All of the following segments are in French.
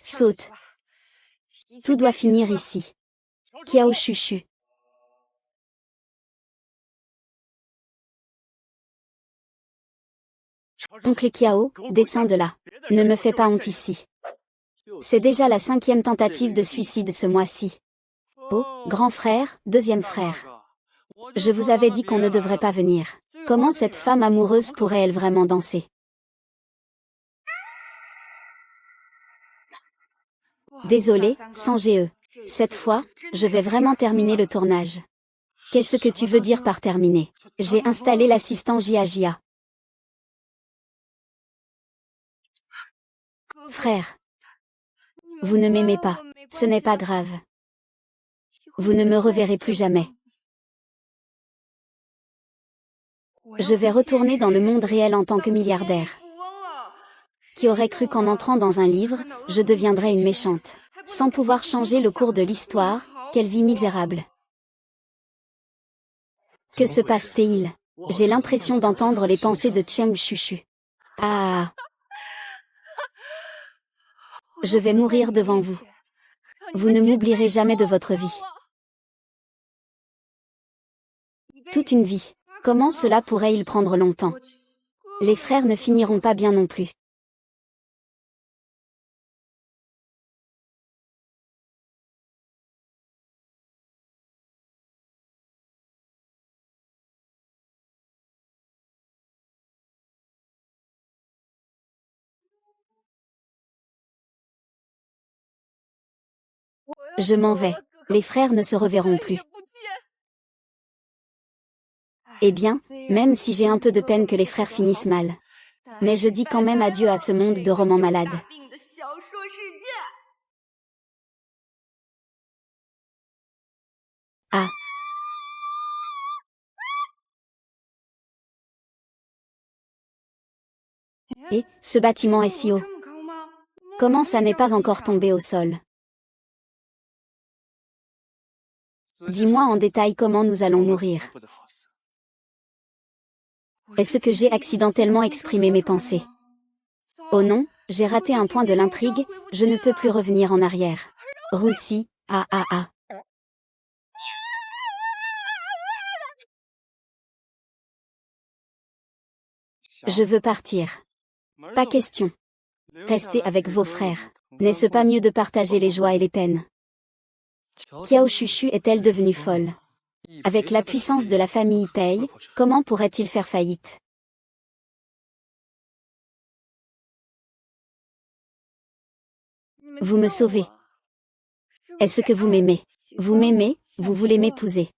Saute. Tout doit finir ici. Kiao Chuchu. Oncle Kiao, descends de là. Ne me fais pas honte ici. C'est déjà la 5e tentative de suicide ce mois-ci. Oh, grand frère, deuxième frère. Je vous avais dit qu'on ne devrait pas venir. Comment cette femme amoureuse pourrait-elle vraiment danser? Désolé, sans GE. Cette fois, je vais vraiment terminer le tournage. Qu'est-ce que tu veux dire par terminer? J'ai installé l'assistant JA. Frère. Vous ne m'aimez pas. Ce n'est pas grave. Vous ne me reverrez plus jamais. Je vais retourner dans le monde réel en tant que milliardaire. Qui aurait cru qu'en entrant dans un livre, je deviendrais une méchante, sans pouvoir changer le cours de l'histoire? Quelle vie misérable. Que se passe-t-il? J'ai l'impression d'entendre les pensées de Cheng Chuchu. Ah! Je vais mourir devant vous. Vous ne m'oublierez jamais de votre vie. Toute une vie. Comment cela pourrait-il prendre longtemps? Les frères ne finiront pas bien non plus. Je m'en vais. Les frères ne se reverront plus. Eh bien, même si j'ai un peu de peine que les frères finissent mal. Mais je dis quand même adieu à ce monde de romans malades. Ah. Et, ce bâtiment est si haut. Comment ça n'est pas encore tombé au sol? Dis-moi en détail comment nous allons mourir. Est-ce que j'ai accidentellement exprimé mes pensées? Oh non, j'ai raté un point de l'intrigue, je ne peux plus revenir en arrière. Roussi, ah ah ah. Je veux partir. Pas question. Restez avec vos frères. N'est-ce pas mieux de partager les joies et les peines? Kiao Chuchu est-elle devenue folle? Avec la puissance de la famille Pei, comment pourrait-il faire faillite? Vous me sauvez. Est-ce que vous m'aimez? Vous m'aimez, vous voulez m'épouser.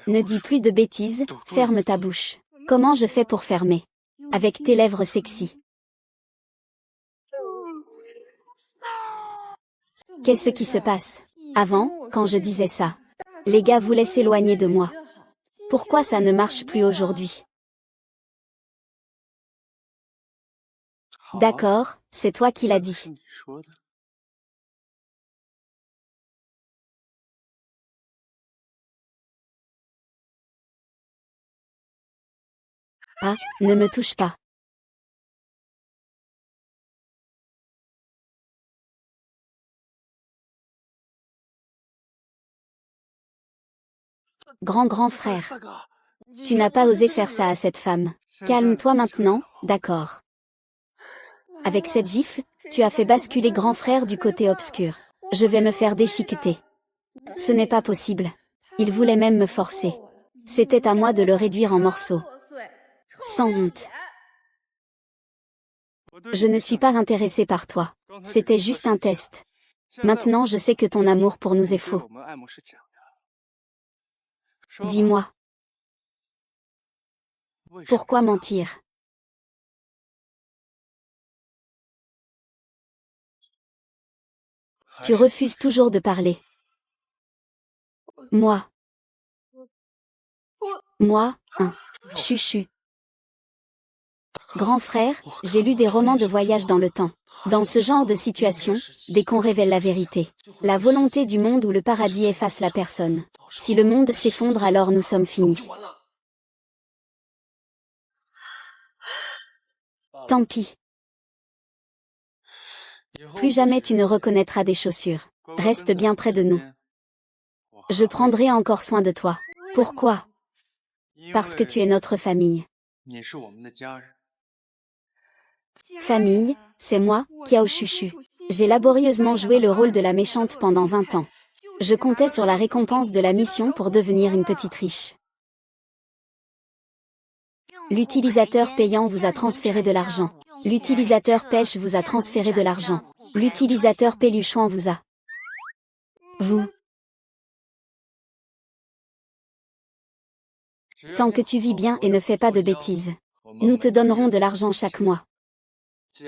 Ne dis plus de bêtises, ferme ta bouche. Comment je fais pour fermer? Avec tes lèvres sexy. Qu'est-ce qui se passe? Avant, quand je disais ça, les gars voulaient s'éloigner de moi. Pourquoi ça ne marche plus aujourd'hui? D'accord, c'est toi qui l'as dit. Ah, ne me touche pas. Grand frère. Tu n'as pas osé faire ça à cette femme. Calme-toi maintenant, d'accord. Avec cette gifle, tu as fait basculer grand frère du côté obscur. Je vais me faire déchiqueter. Ce n'est pas possible. Il voulait même me forcer. C'était à moi de le réduire en morceaux. Sans honte. Je ne suis pas intéressé par toi. C'était juste un test. Maintenant je sais que ton amour pour nous est faux. Dis-moi. Pourquoi mentir? Tu refuses toujours de parler. Moi. Moi, Chuchu. Grand frère, j'ai lu des romans de voyage dans le temps. Dans ce genre de situation, dès qu'on révèle la vérité, la volonté du monde ou le paradis efface la personne. Si le monde s'effondre, alors nous sommes finis. Tant pis. Plus jamais tu ne reconnaîtras des chaussures. Reste bien près de nous. Je prendrai encore soin de toi. Pourquoi? Parce que tu es notre famille. Famille, c'est moi, Kiao Chuchu. J'ai laborieusement joué le rôle de la méchante pendant 20 ans. Je comptais sur la récompense de la mission pour devenir une petite riche. L'utilisateur payant vous a transféré de l'argent. L'utilisateur pêche vous a transféré de l'argent. L'utilisateur peluchon vous a. Vous. Tant que tu vis bien et ne fais pas de bêtises. Nous te donnerons de l'argent chaque mois.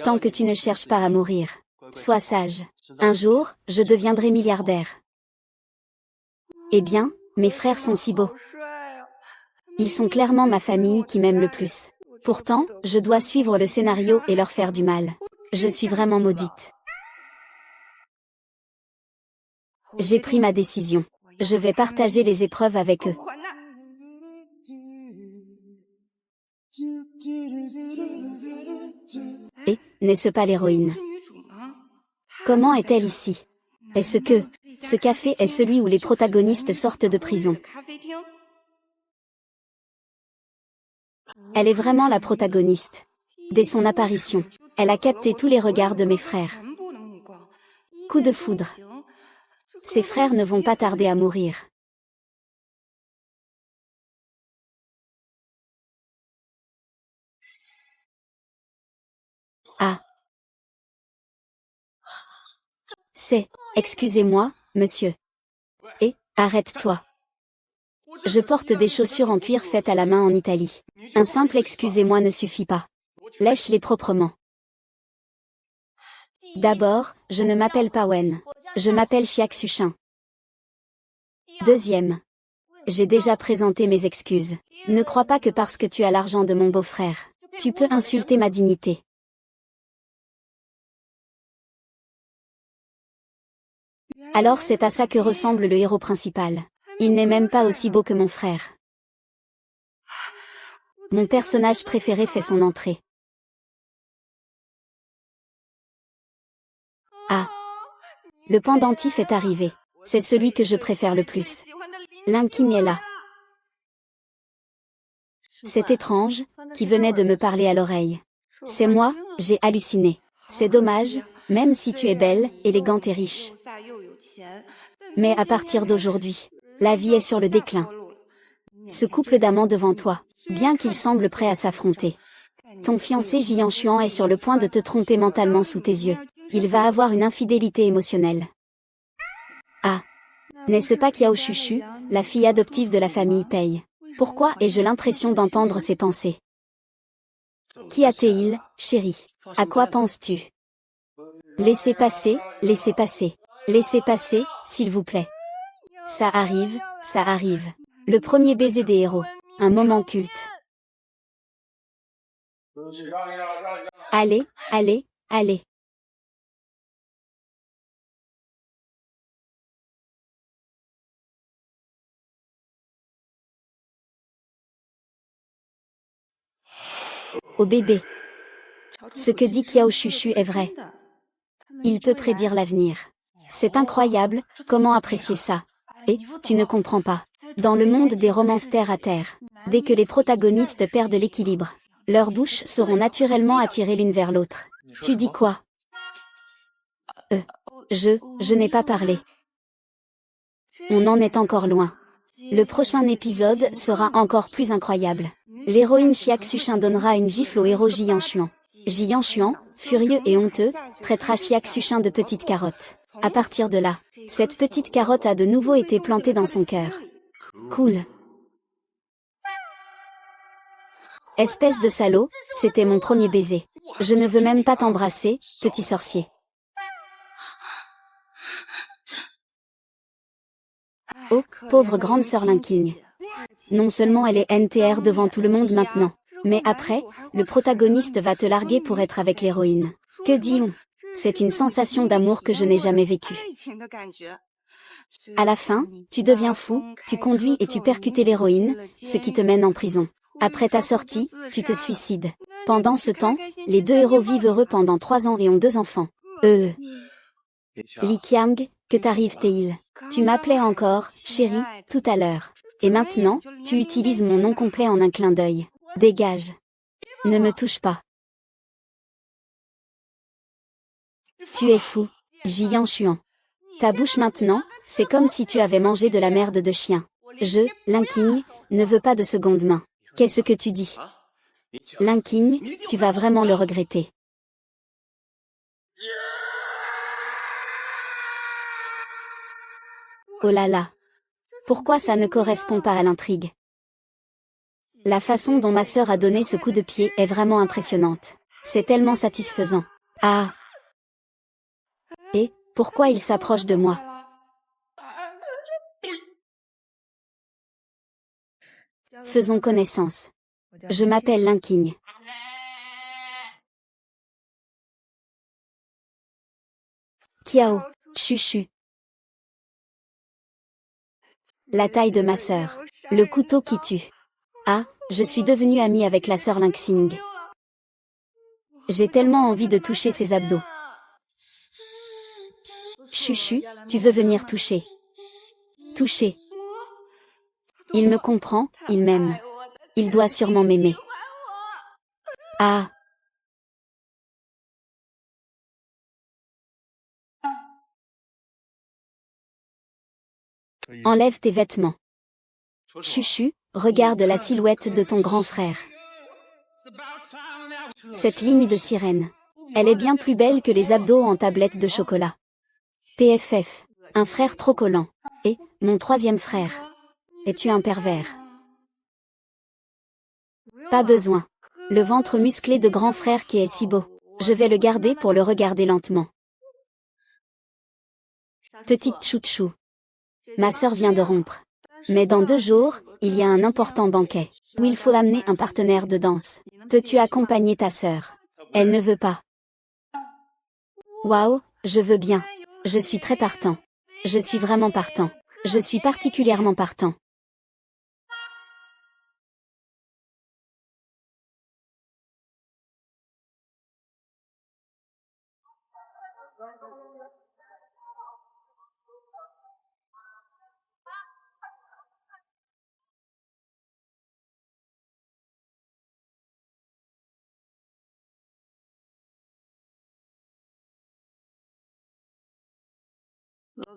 Tant que tu ne cherches pas à mourir. Sois sage. Un jour, je deviendrai milliardaire. Eh bien, mes frères sont si beaux. Ils sont clairement ma famille qui m'aime le plus. Pourtant, je dois suivre le scénario et leur faire du mal. Je suis vraiment maudite. J'ai pris ma décision. Je vais partager les épreuves avec eux. Et, n'est-ce pas l'héroïne? Comment est-elle ici? Est-ce que ce café est celui où les protagonistes sortent de prison? Elle est vraiment la protagoniste. Dès son apparition, elle a capté tous les regards de mes frères. Coup de foudre. Ses frères ne vont pas tarder à mourir. Ah. Excusez-moi, monsieur. Et, arrête-toi. Je porte des chaussures en cuir faites à la main en Italie. Un simple excusez-moi ne suffit pas. Lèche-les proprement. D'abord, je ne m'appelle pas Wen. Je m'appelle Xiaxuchin. Deuxième. J'ai déjà présenté mes excuses. Ne crois pas que parce que tu as l'argent de mon beau-frère, tu peux insulter ma dignité. Alors c'est à ça que ressemble le héros principal. Il n'est même pas aussi beau que mon frère. Mon personnage préféré fait son entrée. Ah. Le pendentif est arrivé. C'est celui que je préfère le plus. Linking est là. C'est étrange, qui venait de me parler à l'oreille. C'est moi, j'ai halluciné. C'est dommage, même si tu es belle, élégante et riche. Mais à partir d'aujourd'hui, la vie est sur le déclin. Ce couple d'amants devant toi, bien qu'il semble prêt à s'affronter. Ton fiancé Jian Xuan est sur le point de te tromper mentalement sous tes yeux. Il va avoir une infidélité émotionnelle. Ah. N'est-ce pas Kiao Chuchu, la fille adoptive de la famille Pei? Pourquoi ai-je l'impression d'entendre ses pensées? Qui a-t-il, chérie? À quoi penses-tu? Laissez passer, laissez passer. Laissez passer, s'il vous plaît. Ça arrive, ça arrive. Le premier baiser des héros. Un moment culte. Allez, allez, allez. Au bébé. Ce que dit Kiao Chuchu est vrai. Il peut prédire l'avenir. C'est incroyable, comment apprécier ça? Et, tu ne comprends pas. Dans le monde des romances terre à terre, dès que les protagonistes perdent l'équilibre, leurs bouches seront naturellement attirées l'une vers l'autre. Tu dis quoi? Je n'ai pas parlé. On en est encore loin. Le prochain épisode sera encore plus incroyable. L'héroïne Xiaxuchin donnera une gifle au héros Jian Xuan. Jian Xuan, furieux et honteux, traitera Xiaxuchin de petite carotte. À partir de là, cette petite carotte a de nouveau été plantée dans son cœur. Cool. Espèce de salaud, c'était mon premier baiser. Je ne veux même pas t'embrasser, petit sorcier. Oh, pauvre grande sœur Linking. Non seulement elle est NTR devant tout le monde maintenant, mais après, le protagoniste va te larguer pour être avec l'héroïne. Que dis-on? C'est une sensation d'amour que je n'ai jamais vécue. À la fin, tu deviens fou, tu conduis et tu percutes l'héroïne, ce qui te mène en prison. Après ta sortie, tu te suicides. Pendant ce temps, les deux héros vivent heureux pendant 3 ans et ont 2 enfants. Li Qiang, que t'arrive-t-il? Tu m'appelais encore, chérie, tout à l'heure. Et maintenant, tu utilises mon nom complet en un clin d'œil. Dégage. Ne me touche pas. Tu es fou, Jiang Xuan. Ta bouche maintenant, c'est comme si tu avais mangé de la merde de chien. Je, Lin Qing, ne veux pas de seconde main. Qu'est-ce que tu dis? Lin Qing, tu vas vraiment le regretter. Oh là là. Pourquoi ça ne correspond pas à l'intrigue? La façon dont ma sœur a donné ce coup de pied est vraiment impressionnante. C'est tellement satisfaisant. Ah! Et, pourquoi il s'approche de moi? Faisons connaissance. Je m'appelle Lin Qing. Kiao, chuchu. La taille de ma sœur. Le couteau qui tue. Ah, je suis devenue amie avec la sœur Lin Xing. J'ai tellement envie de toucher ses abdos. Chuchu, tu veux venir toucher? Toucher. Il me comprend, il m'aime. Il doit sûrement m'aimer. Ah! Enlève tes vêtements. Chuchu, regarde la silhouette de ton grand frère. Cette ligne de sirène. Elle est bien plus belle que les abdos en tablette de chocolat. PFF. Un frère trop collant. Et, mon troisième frère. Es-tu un pervers? Pas besoin. Le ventre musclé de grand frère qui est si beau. Je vais le garder pour le regarder lentement. Petite chouchou. Ma sœur vient de rompre. Mais dans 2 jours, il y a un important banquet, où il faut amener un partenaire de danse. Peux-tu accompagner ta sœur? Elle ne veut pas. Waouh, je veux bien. Je suis très partant. Je suis vraiment partant. Je suis particulièrement partant.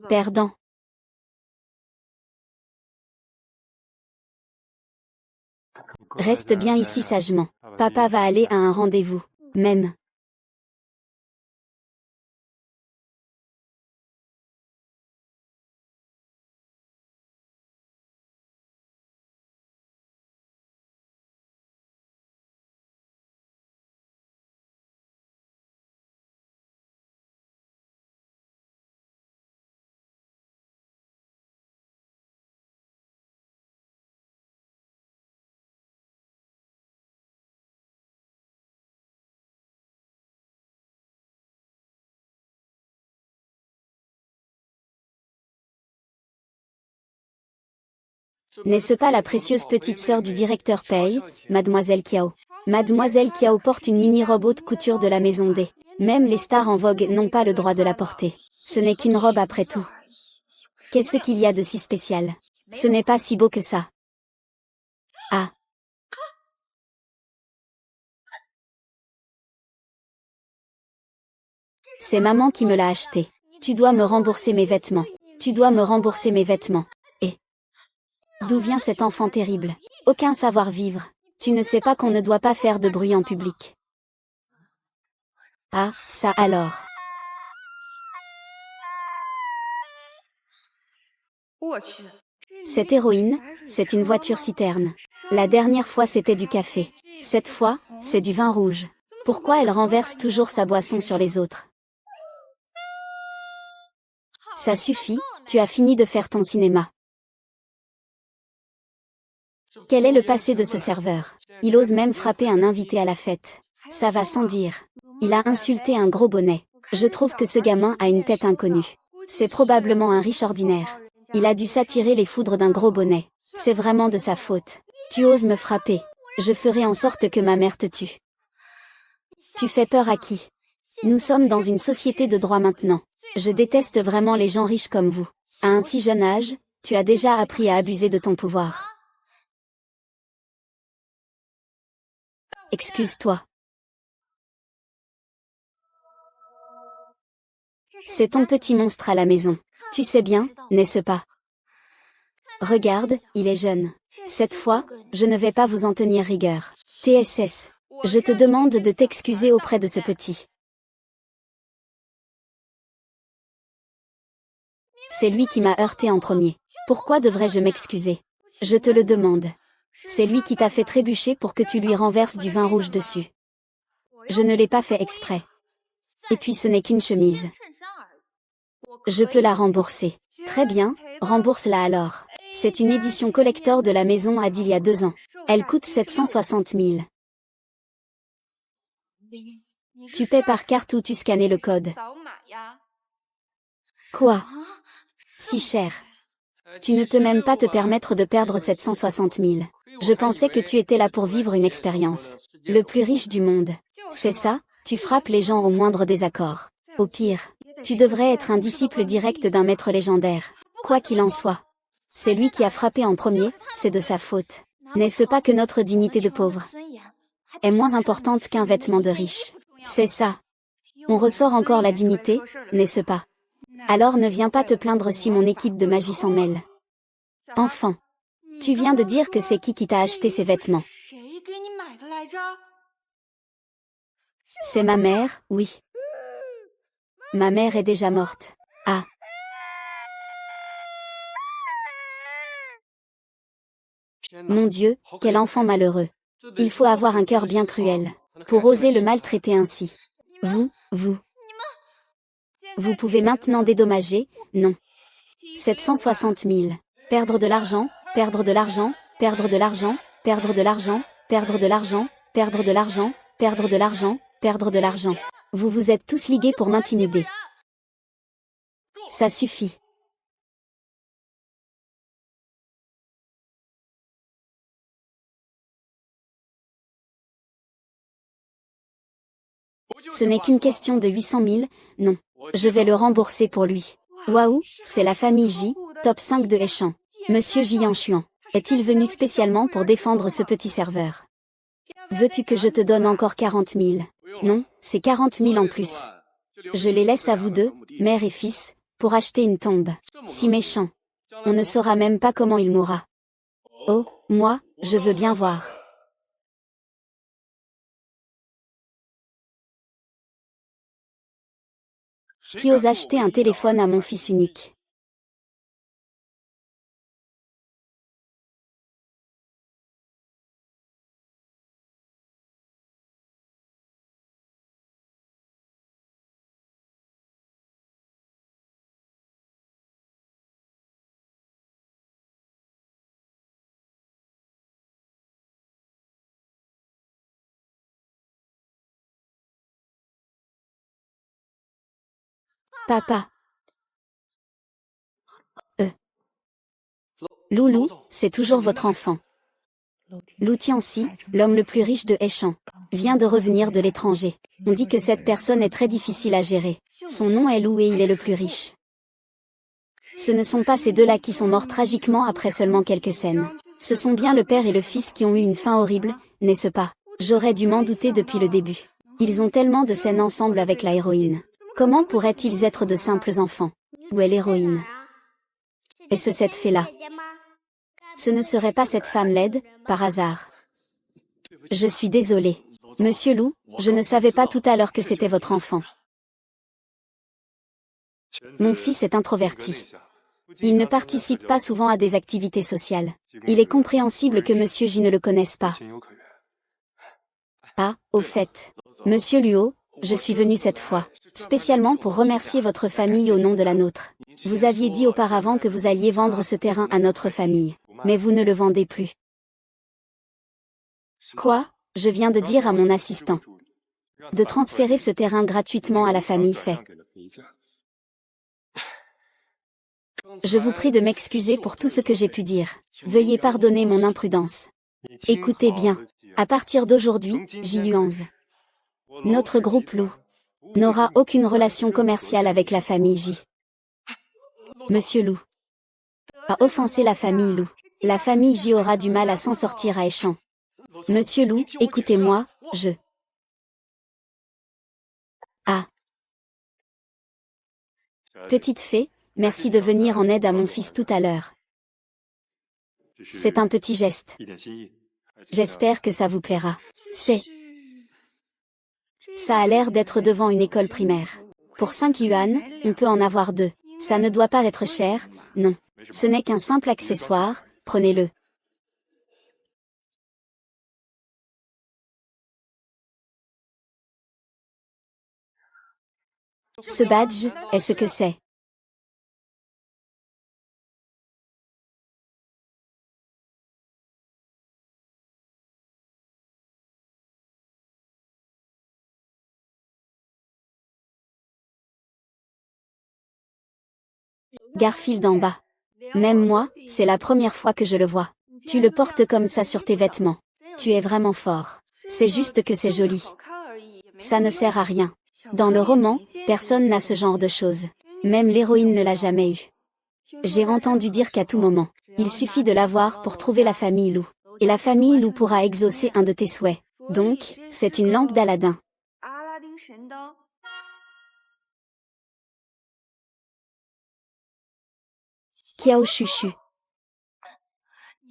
Perdant. Reste bien ici sagement. Papa va aller à un rendez-vous. Même. N'est-ce pas la précieuse petite sœur du directeur Pei, Mademoiselle Kiao? Mademoiselle Kiao porte une mini-robe haute couture de la maison D. Même les stars en vogue n'ont pas le droit de la porter. Ce n'est qu'une robe après tout. Qu'est-ce qu'il y a de si spécial? Ce n'est pas si beau que ça. Ah. C'est maman qui me l'a acheté. Tu dois me rembourser mes vêtements. Tu dois me rembourser mes vêtements. Et d'où vient cet enfant terrible? Aucun savoir-vivre. Tu ne sais pas qu'on ne doit pas faire de bruit en public. Ah, ça alors. Cette héroïne, c'est une voiture-citerne. La dernière fois c'était du café. Cette fois, c'est du vin rouge. Pourquoi elle renverse toujours sa boisson sur les autres? Ça suffit, tu as fini de faire ton cinéma. Quel est le passé de ce serveur? Il ose même frapper un invité à la fête. Ça va sans dire. Il a insulté un gros bonnet. Je trouve que ce gamin a une tête inconnue. C'est probablement un riche ordinaire. Il a dû s'attirer les foudres d'un gros bonnet. C'est vraiment de sa faute. Tu oses me frapper. Je ferai en sorte que ma mère te tue. Tu fais peur à qui? Nous sommes dans une société de droit maintenant. Je déteste vraiment les gens riches comme vous. À un si jeune âge, tu as déjà appris à abuser de ton pouvoir. Excuse-toi. C'est ton petit monstre à la maison. Tu sais bien, n'est-ce pas? Regarde, il est jeune. Cette fois, je ne vais pas vous en tenir rigueur. TSS. Je te demande de t'excuser auprès de ce petit. C'est lui qui m'a heurté en premier. Pourquoi devrais-je m'excuser? Je te le demande. C'est lui qui t'a fait trébucher pour que tu lui renverses du vin rouge dessus. Je ne l'ai pas fait exprès. Et puis ce n'est qu'une chemise. Je peux la rembourser. Très bien, rembourse-la alors. C'est une édition collector de la maison a dit il y a 2 ans. Elle coûte 760 000. Tu paies par carte ou tu scannais le code? Quoi? Si cher. Tu ne peux même pas te permettre de perdre 760 000. Je pensais que tu étais là pour vivre une expérience. Le plus riche du monde. C'est ça, tu frappes les gens au moindre désaccord. Au pire, tu devrais être un disciple direct d'un maître légendaire. Quoi qu'il en soit. C'est lui qui a frappé en premier, c'est de sa faute. N'est-ce pas que notre dignité de pauvre est moins importante qu'un vêtement de riche? C'est ça. On ressort encore la dignité, n'est-ce pas? Alors ne viens pas te plaindre si mon équipe de magie s'en mêle. Enfant. Tu viens de dire que c'est qui t'a acheté ces vêtements? C'est ma mère, oui. Ma mère est déjà morte. Ah. Mon Dieu, quel enfant malheureux. Il faut avoir un cœur bien cruel pour oser le maltraiter ainsi. Vous pouvez maintenant dédommager, non. 760 000. Perdre de l'argent, perdre de l'argent, perdre de l'argent, perdre de l'argent, perdre de l'argent, perdre de l'argent, perdre de l'argent, perdre de l'argent. Vous vous êtes tous ligués pour m'intimider. Ça suffit. Ce n'est qu'une question de 800 000, non. Je vais le rembourser pour lui. Waouh, c'est la famille J, top 5 de Échan. Monsieur Jianshuan, est-il venu spécialement pour défendre ce petit serveur? Veux-tu que je te donne encore 40 000? Non, c'est 40 000 en plus. Je les laisse à vous deux, mère et fils, pour acheter une tombe. Si méchant. On ne saura même pas comment il mourra. Oh, moi, je veux bien voir. Qui ose acheter un téléphone à mon fils unique? Papa. Loulou, c'est toujours votre enfant. Lou Tianxi, l'homme le plus riche de Échan, vient de revenir de l'étranger. On dit que cette personne est très difficile à gérer. Son nom est Lou et il est le plus riche. Ce ne sont pas ces deux-là qui sont morts tragiquement après seulement quelques scènes. Ce sont bien le père et le fils qui ont eu une fin horrible, n'est-ce pas? J'aurais dû m'en douter depuis le début. Ils ont tellement de scènes ensemble avec la héroïne. Comment pourraient-ils être de simples enfants? Où est l'héroïne? Est-ce cette fée-là? Ce ne serait pas cette femme laide, par hasard. Je suis désolé. Monsieur Lou, je ne savais pas tout à l'heure que c'était votre enfant. Mon fils est introverti. Il ne participe pas souvent à des activités sociales. Il est compréhensible que Monsieur J ne le connaisse pas. Ah, au fait. Monsieur Luo, je suis venu cette fois, spécialement pour remercier votre famille au nom de la nôtre. Vous aviez dit auparavant que vous alliez vendre ce terrain à notre famille, mais vous ne le vendez plus. Quoi? Je viens de dire à mon assistant de transférer ce terrain gratuitement à la famille Fei. Je vous prie de m'excuser pour tout ce que j'ai pu dire. Veuillez pardonner mon imprudence. Écoutez bien. À partir d'aujourd'hui, Ji Yuanze. Notre groupe Lou n'aura aucune relation commerciale avec la famille J. Monsieur Lou a offensé la famille Lou. La famille J aura du mal à s'en sortir à Échan. Monsieur Lou, écoutez-moi, je... Ah. Petite fée, merci de venir en aide à mon fils tout à l'heure. C'est un petit geste. J'espère que ça vous plaira. Ça a l'air d'être devant une école primaire. Pour 5 yuan, on peut en avoir 2. Ça ne doit pas être cher, non. Ce n'est qu'un simple accessoire, prenez-le. Ce badge, est ce que c'est. Garfield en bas. Même moi, c'est la première fois que je le vois. Tu le portes comme ça sur tes vêtements. Tu es vraiment fort. C'est juste que c'est joli. Ça ne sert à rien. Dans le roman, personne n'a ce genre de choses. Même l'héroïne ne l'a jamais eu. J'ai entendu dire qu'à tout moment, il suffit de l'avoir pour trouver la famille Lou. Et la famille Lou pourra exaucer un de tes souhaits. Donc, c'est une lampe d'Aladin. Kiao Chuchu.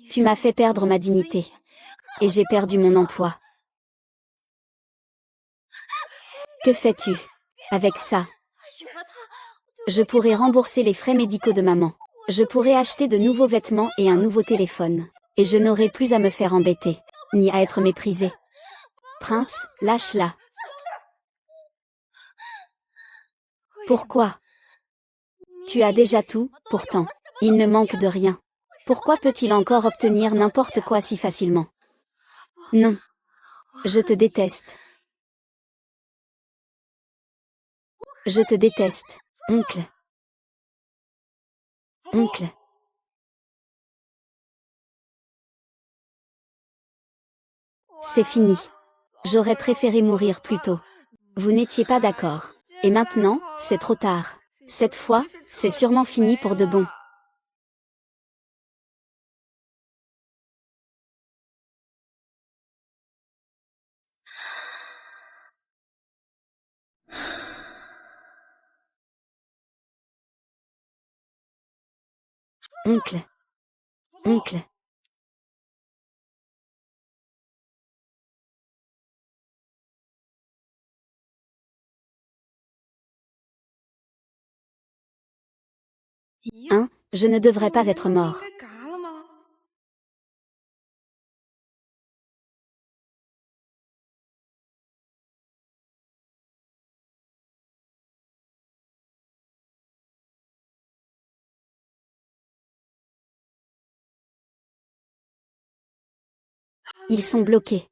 Tu m'as fait perdre ma dignité. Et j'ai perdu mon emploi. Que fais-tu avec ça? Je pourrais rembourser les frais médicaux de maman. Je pourrais acheter de nouveaux vêtements et un nouveau téléphone. Et je n'aurai plus à me faire embêter, ni à être méprisée. Prince, lâche-la. Pourquoi? Tu as déjà tout, pourtant. Il ne manque de rien. Pourquoi peut-il encore obtenir n'importe quoi si facilement? Non. Je te déteste. Je te déteste, oncle. Oncle. C'est fini. J'aurais préféré mourir plus tôt. Vous n'étiez pas d'accord. Et maintenant, c'est trop tard. Cette fois, c'est sûrement fini pour de bon. Oncle. Oncle. Hein, je ne devrais pas être mort. Ils sont bloqués.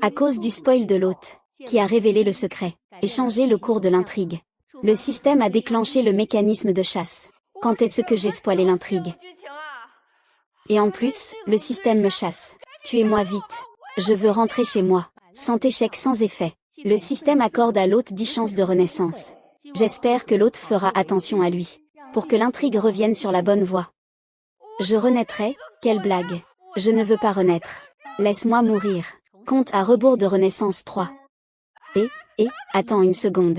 À cause du spoil de l'hôte, qui a révélé le secret, et changé le cours de l'intrigue. Le système a déclenché le mécanisme de chasse. Quand est-ce que j'ai spoilé l'intrigue? Et en plus, le système me chasse. Tuez-moi vite. Je veux rentrer chez moi. Sans échec sans effet. Le système accorde à l'hôte 10 chances de renaissance. J'espère que l'hôte fera attention à lui. Pour que l'intrigue revienne sur la bonne voie. Je renaîtrai, quelle blague. Je ne veux pas renaître. Laisse-moi mourir. Compte à rebours de renaissance 3. Attends une seconde.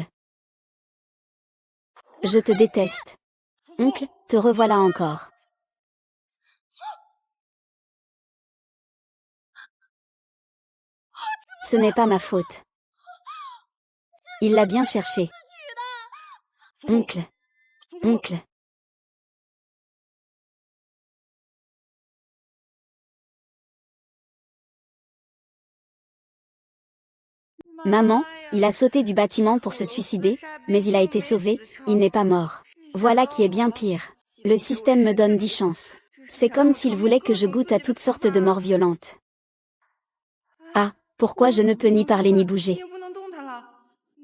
Je te déteste. Oncle, te revoilà encore. Ce n'est pas ma faute. Il l'a bien cherché. Oncle. Oncle. Maman, il a sauté du bâtiment pour se suicider, mais il a été sauvé, il n'est pas mort. Voilà qui est bien pire. Le système me donne 10 chances. C'est comme s'il voulait que je goûte à toutes sortes de morts violentes. Ah, pourquoi je ne peux ni parler ni bouger?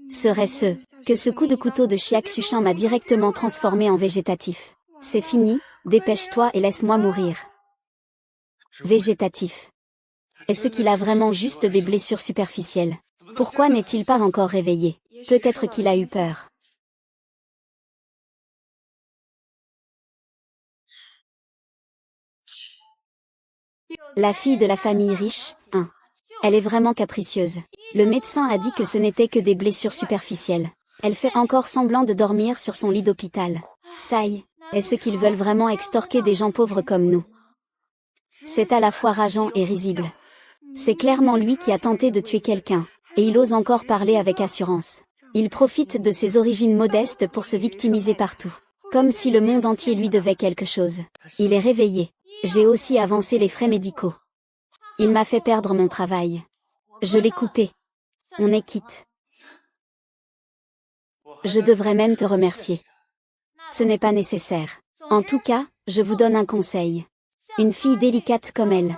Serait-ce que ce coup de couteau de Xiaxuchan m'a directement transformé en végétatif? C'est fini, dépêche-toi et laisse-moi mourir. Végétatif. Est-ce qu'il a vraiment juste des blessures superficielles? Pourquoi n'est-il pas encore réveillé? Peut-être qu'il a eu peur. La fille de la famille riche, 1. Elle est vraiment capricieuse. Le médecin a dit que ce n'était que des blessures superficielles. Elle fait encore semblant de dormir sur son lit d'hôpital. Sai, est-ce qu'ils veulent vraiment extorquer des gens pauvres comme nous? C'est à la fois rageant et risible. C'est clairement lui qui a tenté de tuer quelqu'un, et il ose encore parler avec assurance. Il profite de ses origines modestes pour se victimiser partout. Comme si le monde entier lui devait quelque chose. Il est réveillé. J'ai aussi avancé les frais médicaux. Il m'a fait perdre mon travail. Je l'ai coupé. On est quitte. Je devrais même te remercier. Ce n'est pas nécessaire. En tout cas, je vous donne un conseil. Une fille délicate comme elle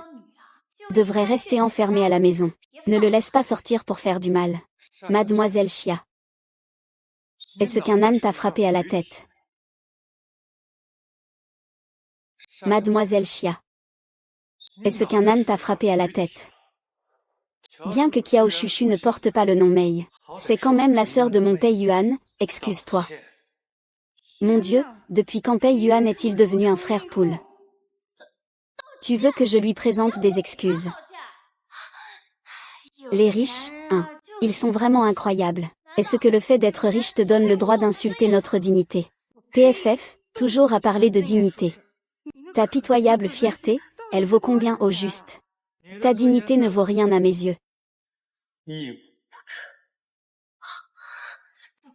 devrait rester enfermée à la maison. Ne le laisse pas sortir pour faire du mal. Mademoiselle Chia. Est-ce qu'un âne t'a frappé à la tête? Mademoiselle Chia. Est-ce qu'un âne t'a frappé à la tête? Bien que Kiao Chuchu ne porte pas le nom Mei, c'est quand même la sœur de mon Pei Yuan, excuse-toi. Mon Dieu, depuis quand Pei Yuan est-il devenu un frère poule? Tu veux que je lui présente des excuses? Les riches, 1. Ils sont vraiment incroyables. Est-ce que le fait d'être riche te donne le droit d'insulter notre dignité? PFF, toujours à parler de dignité. Ta pitoyable fierté, elle vaut combien au juste? Ta dignité ne vaut rien à mes yeux.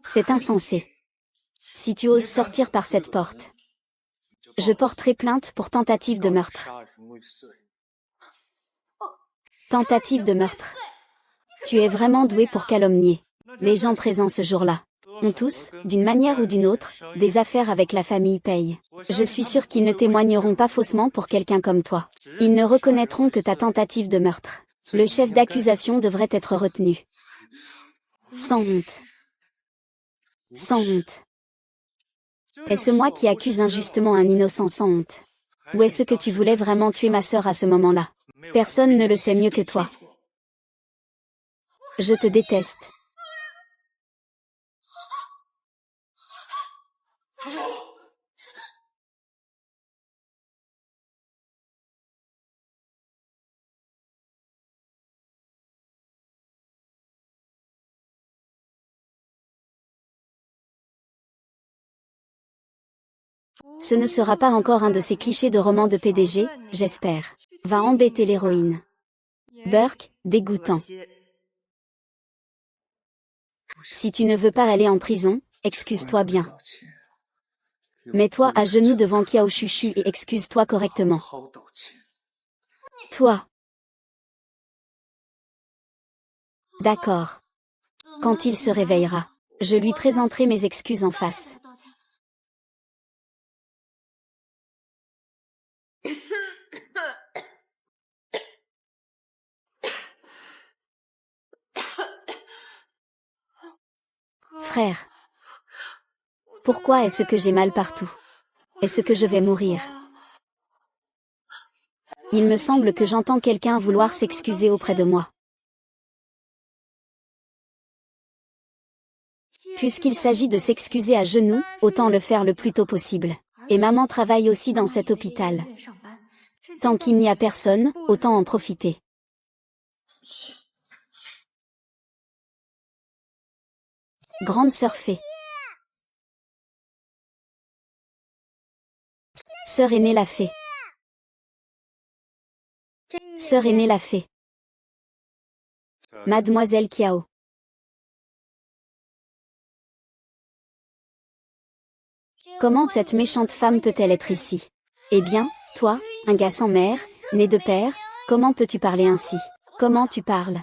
C'est insensé. Si tu oses sortir par cette porte, je porterai plainte pour tentative de meurtre. Tentative de meurtre. Tu es vraiment doué pour calomnier. Les gens présents ce jour-là ont tous, d'une manière ou d'une autre, des affaires avec la famille Pei. Je suis sûr qu'ils ne témoigneront pas faussement pour quelqu'un comme toi. Ils ne reconnaîtront que ta tentative de meurtre. Le chef d'accusation devrait être retenu. Sans honte. Sans honte. Est-ce moi qui accuse injustement un innocent sans honte? Ou est-ce que tu voulais vraiment tuer ma sœur à ce moment-là? Personne ne le sait mieux que toi. Je te déteste. Ce ne sera pas encore un de ces clichés de romans de PDG, j'espère. Va embêter l'héroïne. Burke, dégoûtant. Si tu ne veux pas aller en prison, excuse-toi bien. Mets-toi à genoux devant Kiao Chuchu et excuse-toi correctement. Toi. D'accord. Quand il se réveillera, je lui présenterai mes excuses en face. Frère. Pourquoi est-ce que j'ai mal partout? Est-ce que je vais mourir? Il me semble que j'entends quelqu'un vouloir s'excuser auprès de moi. Puisqu'il s'agit de s'excuser à genoux, autant le faire le plus tôt possible. Et maman travaille aussi dans cet hôpital. Tant qu'il n'y a personne, autant en profiter. Grande sœur fée. Sœur aînée la fée. Sœur aînée la fée. Mademoiselle Kiao. Comment cette méchante femme peut-elle être ici? Eh bien, toi, un gars sans mère, né de père, comment peux-tu parler ainsi? Comment tu parles?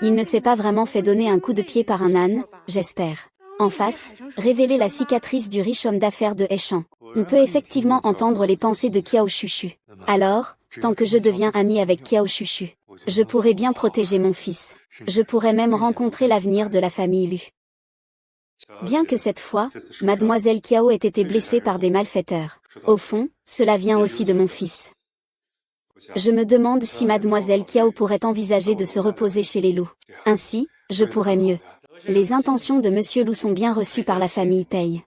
Il ne s'est pas vraiment fait donner un coup de pied par un âne, j'espère. En face, révéler la cicatrice du riche homme d'affaires de Heichan. On peut effectivement entendre les pensées de Kiao Chuchu. Alors, tant que je deviens ami avec Kiao Chuchu, je pourrais bien protéger mon fils. Je pourrais même rencontrer l'avenir de la famille Lu. Bien que cette fois, Mademoiselle Kiao ait été blessée par des malfaiteurs. Au fond, cela vient aussi de mon fils. Je me demande si Mademoiselle Kiao pourrait envisager de se reposer chez les loups. Ainsi, Je pourrais mieux. Les intentions de Monsieur Lou sont bien reçues par la famille Pei.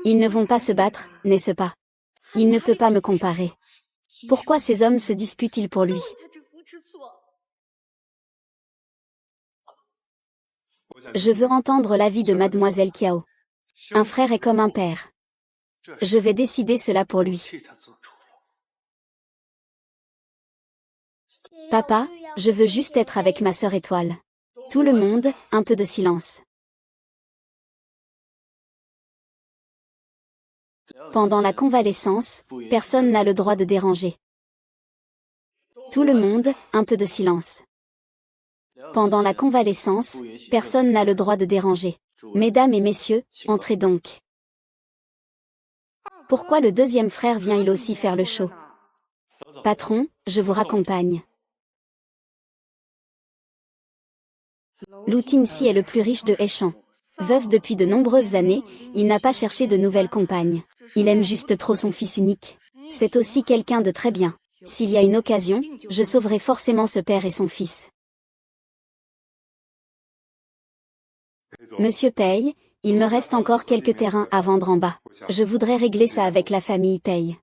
Ils ne vont pas se battre, n'est-ce pas? Il ne peut pas me comparer. Pourquoi ces hommes se disputent-ils pour lui? Je veux entendre l'avis de Mademoiselle Kiao. Un frère est comme un père. Je vais décider cela pour lui. Papa, je veux juste être avec ma sœur Étoile. Tout le monde, un peu de silence. Pendant la convalescence, personne n'a le droit de déranger. Tout le monde, un peu de silence. Pendant la convalescence, personne n'a le droit de déranger. Mesdames et messieurs, entrez donc. Pourquoi le deuxième frère vient il aussi faire le show? Patron, je vous raccompagne. Lu Tingxi est le plus riche de Heishan. Veuf depuis de nombreuses années, il n'a pas cherché de nouvelles compagnes. Il aime juste trop son fils unique. C'est aussi quelqu'un de très bien. S'il y a une occasion, je sauverai forcément ce père et son fils. Monsieur Pei, il me reste encore quelques terrains à vendre en bas. Je voudrais régler ça avec la famille Pei.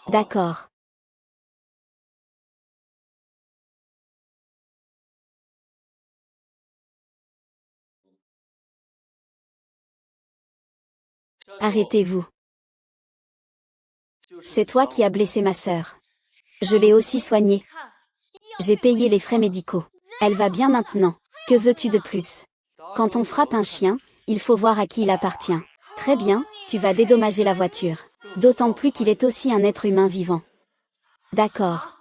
D'accord. Arrêtez-vous. C'est toi qui as blessé ma sœur. Je l'ai aussi soignée. J'ai payé les frais médicaux. Elle va bien maintenant. Que veux-tu de plus? Quand on frappe un chien, il faut voir à qui il appartient. Très bien, tu vas dédommager la voiture. D'autant plus qu'il est aussi un être humain vivant. D'accord.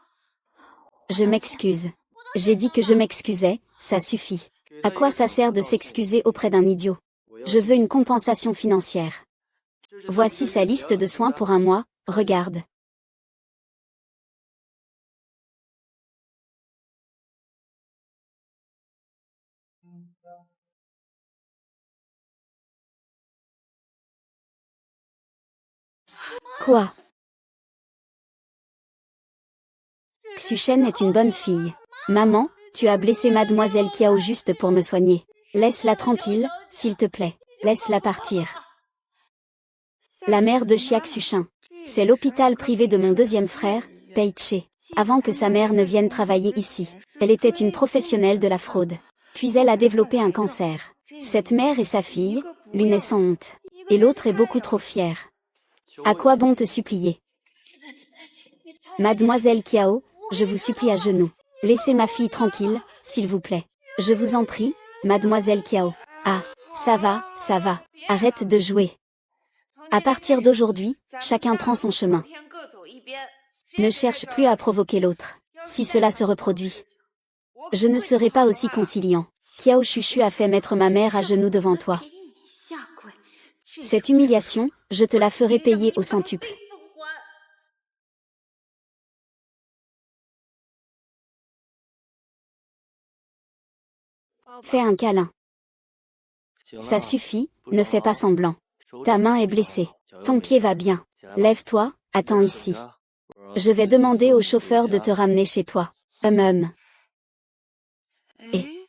Je m'excuse. J'ai dit que je m'excusais, ça suffit. À quoi ça sert de s'excuser auprès d'un idiot? Je veux une compensation financière. Voici sa liste de soins pour un mois, regarde. Quoi? Xuchen est une bonne fille. Maman, tu as blessé Mademoiselle Kiao juste pour me soigner. Laisse-la tranquille, s'il te plaît. Laisse-la partir. La mère de Xia Xuchen. C'est l'hôpital privé de mon deuxième frère, Pei Che. Avant que sa mère ne vienne travailler ici, elle était une professionnelle de la fraude. Puis elle a développé un cancer. Cette mère et sa fille, l'une est sans honte, et l'autre est beaucoup trop fière. À quoi bon te supplier? Mademoiselle Kiao, je vous supplie à genoux. Laissez ma fille tranquille, s'il vous plaît. Je vous en prie, Mademoiselle Kiao. Ah, ça va, ça va. Arrête de jouer. À partir d'aujourd'hui, chacun prend son chemin. Ne cherche plus à provoquer l'autre. Si cela se reproduit, je ne serai pas aussi conciliant. Kiao Chuchu a fait mettre ma mère à genoux devant toi. Cette humiliation, je te la ferai payer au centuple. Fais un câlin. Ça suffit, ne fais pas semblant. Ta main est blessée. Ton pied va bien. Lève-toi, attends ici. Je vais demander au chauffeur de te ramener chez toi. Et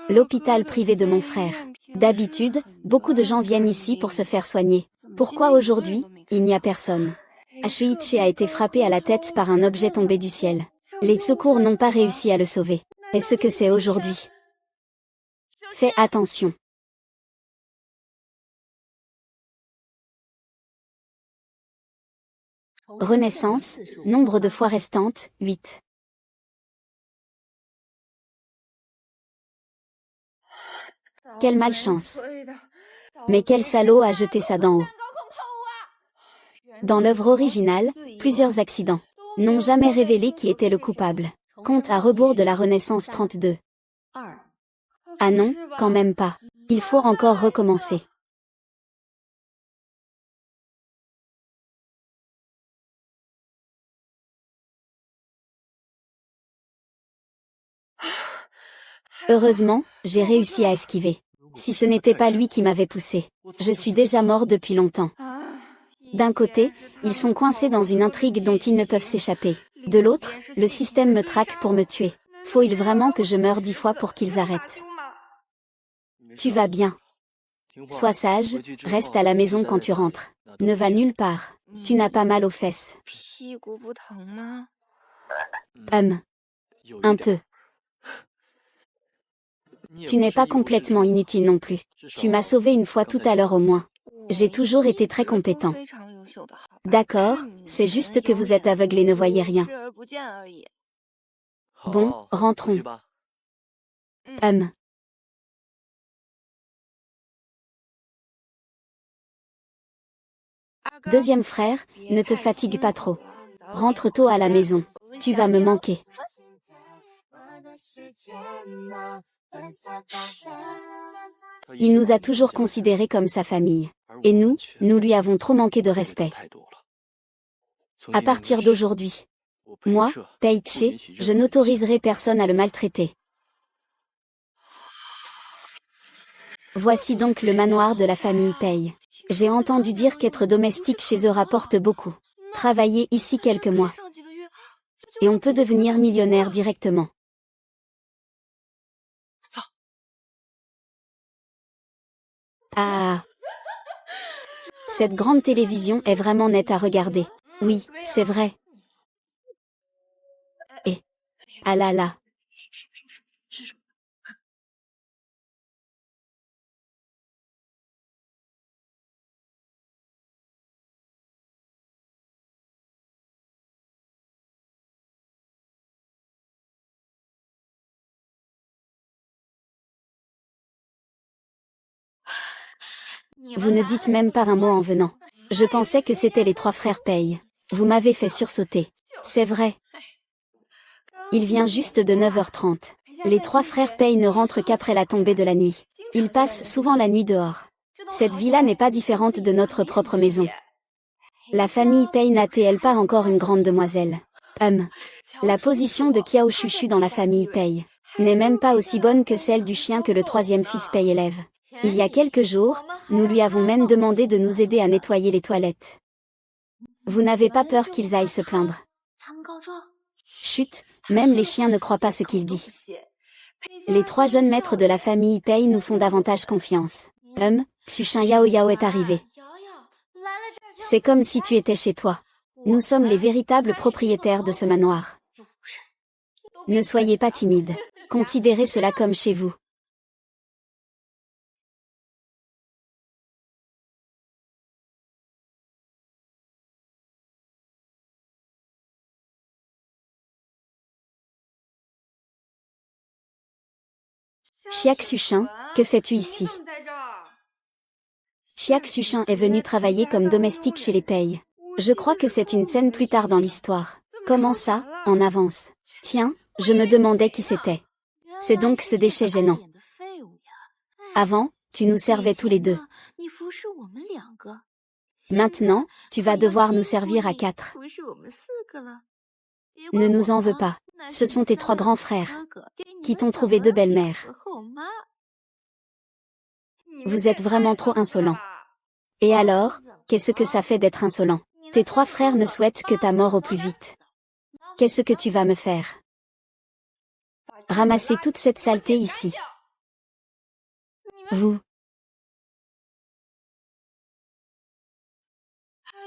l'hôpital privé de mon frère. D'habitude, beaucoup de gens viennent ici pour se faire soigner. Pourquoi aujourd'hui, il n'y a personne? Ashiichi a été frappé à la tête par un objet tombé du ciel. Les secours n'ont pas réussi à le sauver. Est-ce que c'est aujourd'hui? Fais attention. Renaissance, nombre de fois restantes, 8. Quelle malchance. Mais quel salaud a jeté ça d'en haut. Dans l'œuvre originale, plusieurs accidents n'ont jamais révélé qui était le coupable. Compte à rebours de la Renaissance 32. Ah non, quand même pas. Il faut encore recommencer. Heureusement, j'ai réussi à esquiver. Si ce n'était pas lui qui m'avait poussé, je suis déjà mort depuis longtemps. D'un côté, ils sont coincés dans une intrigue dont ils ne peuvent s'échapper. De l'autre, le système me traque pour me tuer. Faut-il vraiment que je meure 10 fois pour qu'ils arrêtent? Tu vas bien. Sois sage, reste à la maison quand tu rentres. Ne va nulle part. Tu n'as pas mal aux fesses. Un peu. Tu n'es pas complètement inutile non plus. Tu m'as sauvé une fois tout à l'heure au moins. J'ai toujours été très compétent. D'accord, c'est juste que vous êtes aveugle et ne voyez rien. Bon, rentrons. Deuxième frère, ne te fatigue pas trop. Rentre tôt à la maison. Tu vas me manquer. Il nous a toujours considérés comme sa famille. Et nous lui avons trop manqué de respect. À partir d'aujourd'hui, moi, Pei-che, je n'autoriserai personne à le maltraiter. Voici donc le manoir de la famille Pei. J'ai entendu dire qu'être domestique chez eux rapporte beaucoup. Travaillez ici quelques mois. Et on peut devenir millionnaire directement. Ah! Cette grande télévision est vraiment nette à regarder. Oui, c'est vrai. Et... ah là là. Vous ne dites même pas un mot en venant. Je pensais que c'était les trois frères Pei. Vous m'avez fait sursauter. C'est vrai. Il vient juste de 9h30. Les trois frères Pei ne rentrent qu'après la tombée de la nuit. Ils passent souvent la nuit dehors. Cette villa n'est pas différente de notre propre maison. La famille Pei n'a-t-elle pas encore une grande demoiselle? La position de Kiao Chuchu dans la famille Pei n'est même pas aussi bonne que celle du chien que le troisième fils Pei élève. Il y a quelques jours, nous lui avons même demandé de nous aider à nettoyer les toilettes. Vous n'avez pas peur qu'ils aillent se plaindre? Chut, même les chiens ne croient pas ce qu'il dit. Les trois jeunes maîtres de la famille Pei nous font davantage confiance. Xuchin Yao Yao est arrivé. C'est comme si tu étais chez toi. Nous sommes les véritables propriétaires de ce manoir. Ne soyez pas timide. Considérez cela comme chez vous. Xiak Xuchin, que fais-tu ici? Xiak Xuchin est venu travailler comme domestique chez les Pei. Je crois que c'est une scène plus tard dans l'histoire. Comment ça, en avance? Tiens, je me demandais qui c'était. C'est donc ce déchet gênant. Avant, tu nous servais tous les deux. Maintenant, tu vas devoir nous servir à 4. Ne nous en veux pas. Ce sont tes 3 grands frères qui t'ont trouvé 2 belles-mères. Vous êtes vraiment trop insolents. Et alors, qu'est-ce que ça fait d'être insolent? Tes 3 frères ne souhaitent que ta mort au plus vite. Qu'est-ce que tu vas me faire? Ramasser toute cette saleté ici. Vous.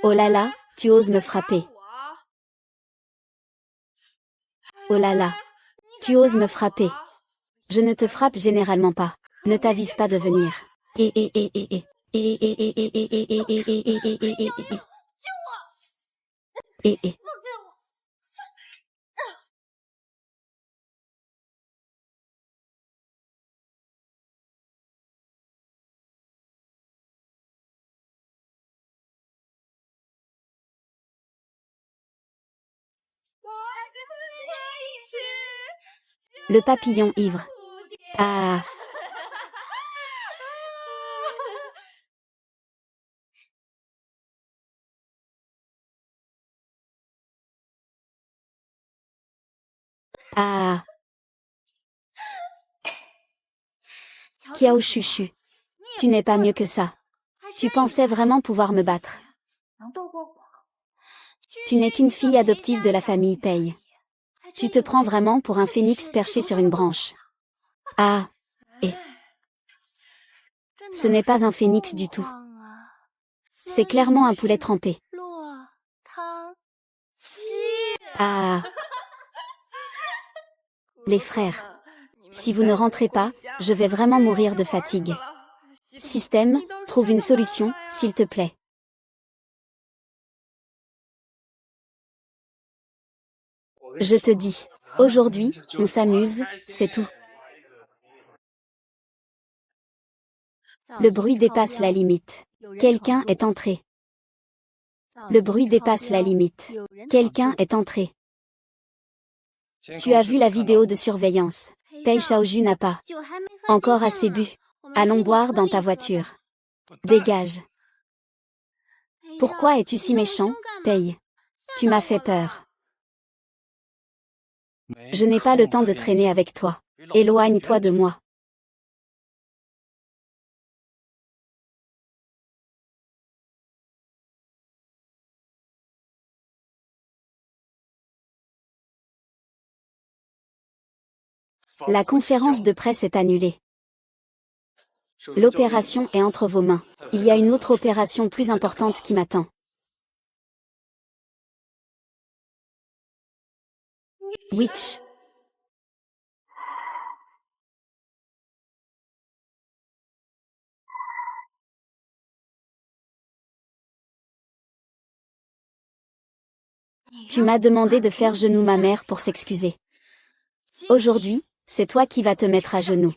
Oh là là, tu oses me frapper. Oh là là, tu oses me frapper. Je ne te frappe généralement pas. Ne t'avise pas de venir. Le papillon ivre. Ah. Ah. Kiao Chuchu. Tu n'es pas mieux que ça. Tu pensais vraiment pouvoir me battre. Tu n'es qu'une fille adoptive de la famille Pei. Tu te prends vraiment pour un phénix perché sur une branche. Ah, et ce n'est pas un phénix du tout. C'est clairement un poulet trempé. Ah, les frères. Si vous ne rentrez pas, je vais vraiment mourir de fatigue. Système, trouve une solution, s'il te plaît. Je te dis, aujourd'hui, on s'amuse, c'est tout. Le bruit dépasse la limite. Quelqu'un est entré. Le bruit dépasse la limite. Quelqu'un est entré. Tu as vu la vidéo de surveillance. Pei Shaoju n'a pas encore assez bu. Allons boire dans ta voiture. Dégage. Pourquoi es-tu si méchant, Pei? Tu m'as fait peur. Je n'ai pas le temps de traîner avec toi. Éloigne-toi de moi. La conférence de presse est annulée. L'opération est entre vos mains. Il y a une autre opération plus importante qui m'attend. Witch. Tu m'as demandé de faire genou ma mère pour s'excuser. Aujourd'hui, c'est toi qui vas te mettre à genoux.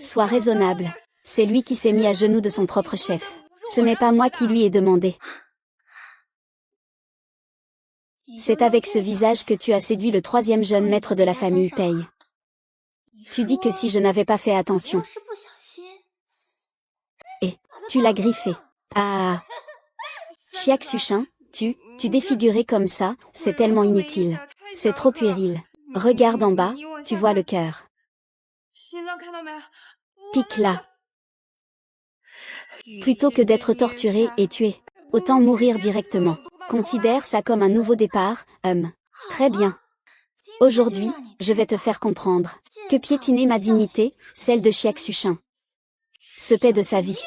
Sois raisonnable. C'est lui qui s'est mis à genoux de son propre chef. Ce n'est pas moi qui lui ai demandé. C'est avec ce visage que tu as séduit le troisième jeune maître de la famille Pei. Tu dis que si je n'avais pas fait attention. Et, tu l'as griffé. Ah. Xiaxuchin, tu défigurer comme ça, c'est tellement inutile. C'est trop puéril. Regarde en bas, tu vois le cœur. Pique là. Plutôt que d'être torturé et tué, autant mourir directement. Considère ça comme un nouveau départ, Très bien. Aujourd'hui, je vais te faire comprendre que piétiner ma dignité, celle de Xiaxuchin, se paie de sa vie.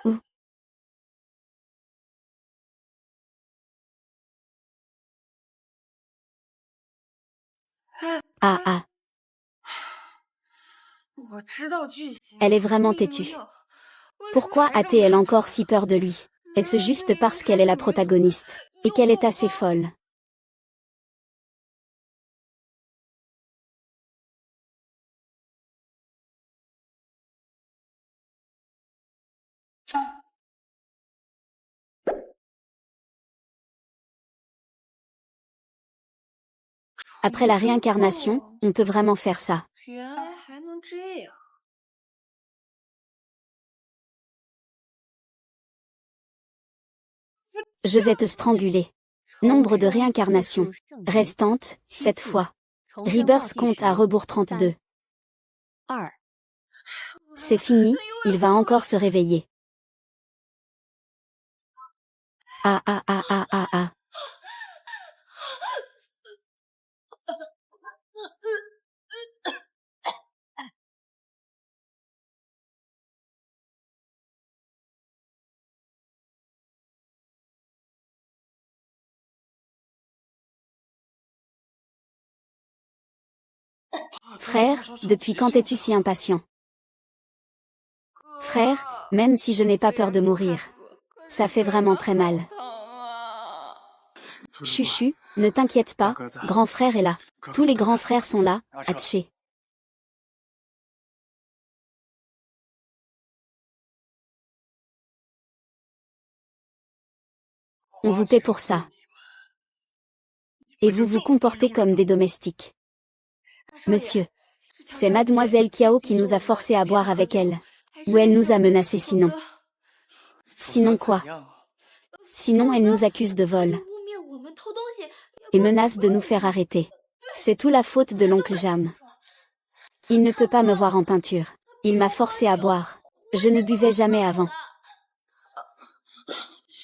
Ouh. Ah ah. Elle est vraiment têtue. Pourquoi a-t-elle encore si peur de lui? Est-ce juste parce qu'elle est la protagoniste, et qu'elle est assez folle? Après la réincarnation, on peut vraiment faire ça. Je vais te stranguler. Nombre de réincarnations restantes, 7 fois. Rebirth compte à rebours 32. C'est fini, il va encore se réveiller. Ah ah ah ah ah ah. Frère, depuis quand es-tu si impatient? Frère, même si je n'ai pas peur de mourir. Ça fait vraiment très mal. Chuchu, ne t'inquiète pas, grand frère est là. Tous les grands frères sont là, Haché. On vous paie pour ça. Et vous vous comportez comme des domestiques. Monsieur, c'est mademoiselle Kiao qui nous a forcés à boire avec elle. Ou elle nous a menacés sinon. Sinon quoi? Sinon elle nous accuse de vol. Et menace de nous faire arrêter. C'est tout la faute de l'oncle Jam. Il ne peut pas me voir en peinture. Il m'a forcé à boire. Je ne buvais jamais avant.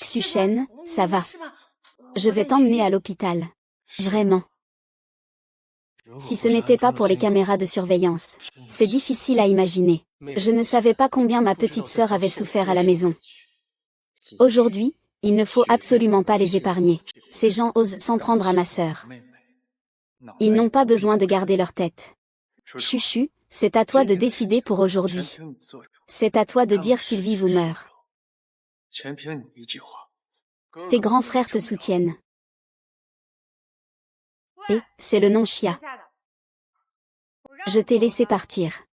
Xuchen, ça va. Je vais t'emmener à l'hôpital. Vraiment. Si ce n'était pas pour les caméras de surveillance. C'est difficile à imaginer. Je ne savais pas combien ma petite sœur avait souffert à la maison. Aujourd'hui, il ne faut absolument pas les épargner. Ces gens osent s'en prendre à ma sœur. Ils n'ont pas besoin de garder leur tête. Chuchu, c'est à toi de décider pour aujourd'hui. C'est à toi de dire s'ils vivent ou meurent. Tes grands frères te soutiennent. Et, c'est le nom Chia. Je t'ai laissé partir.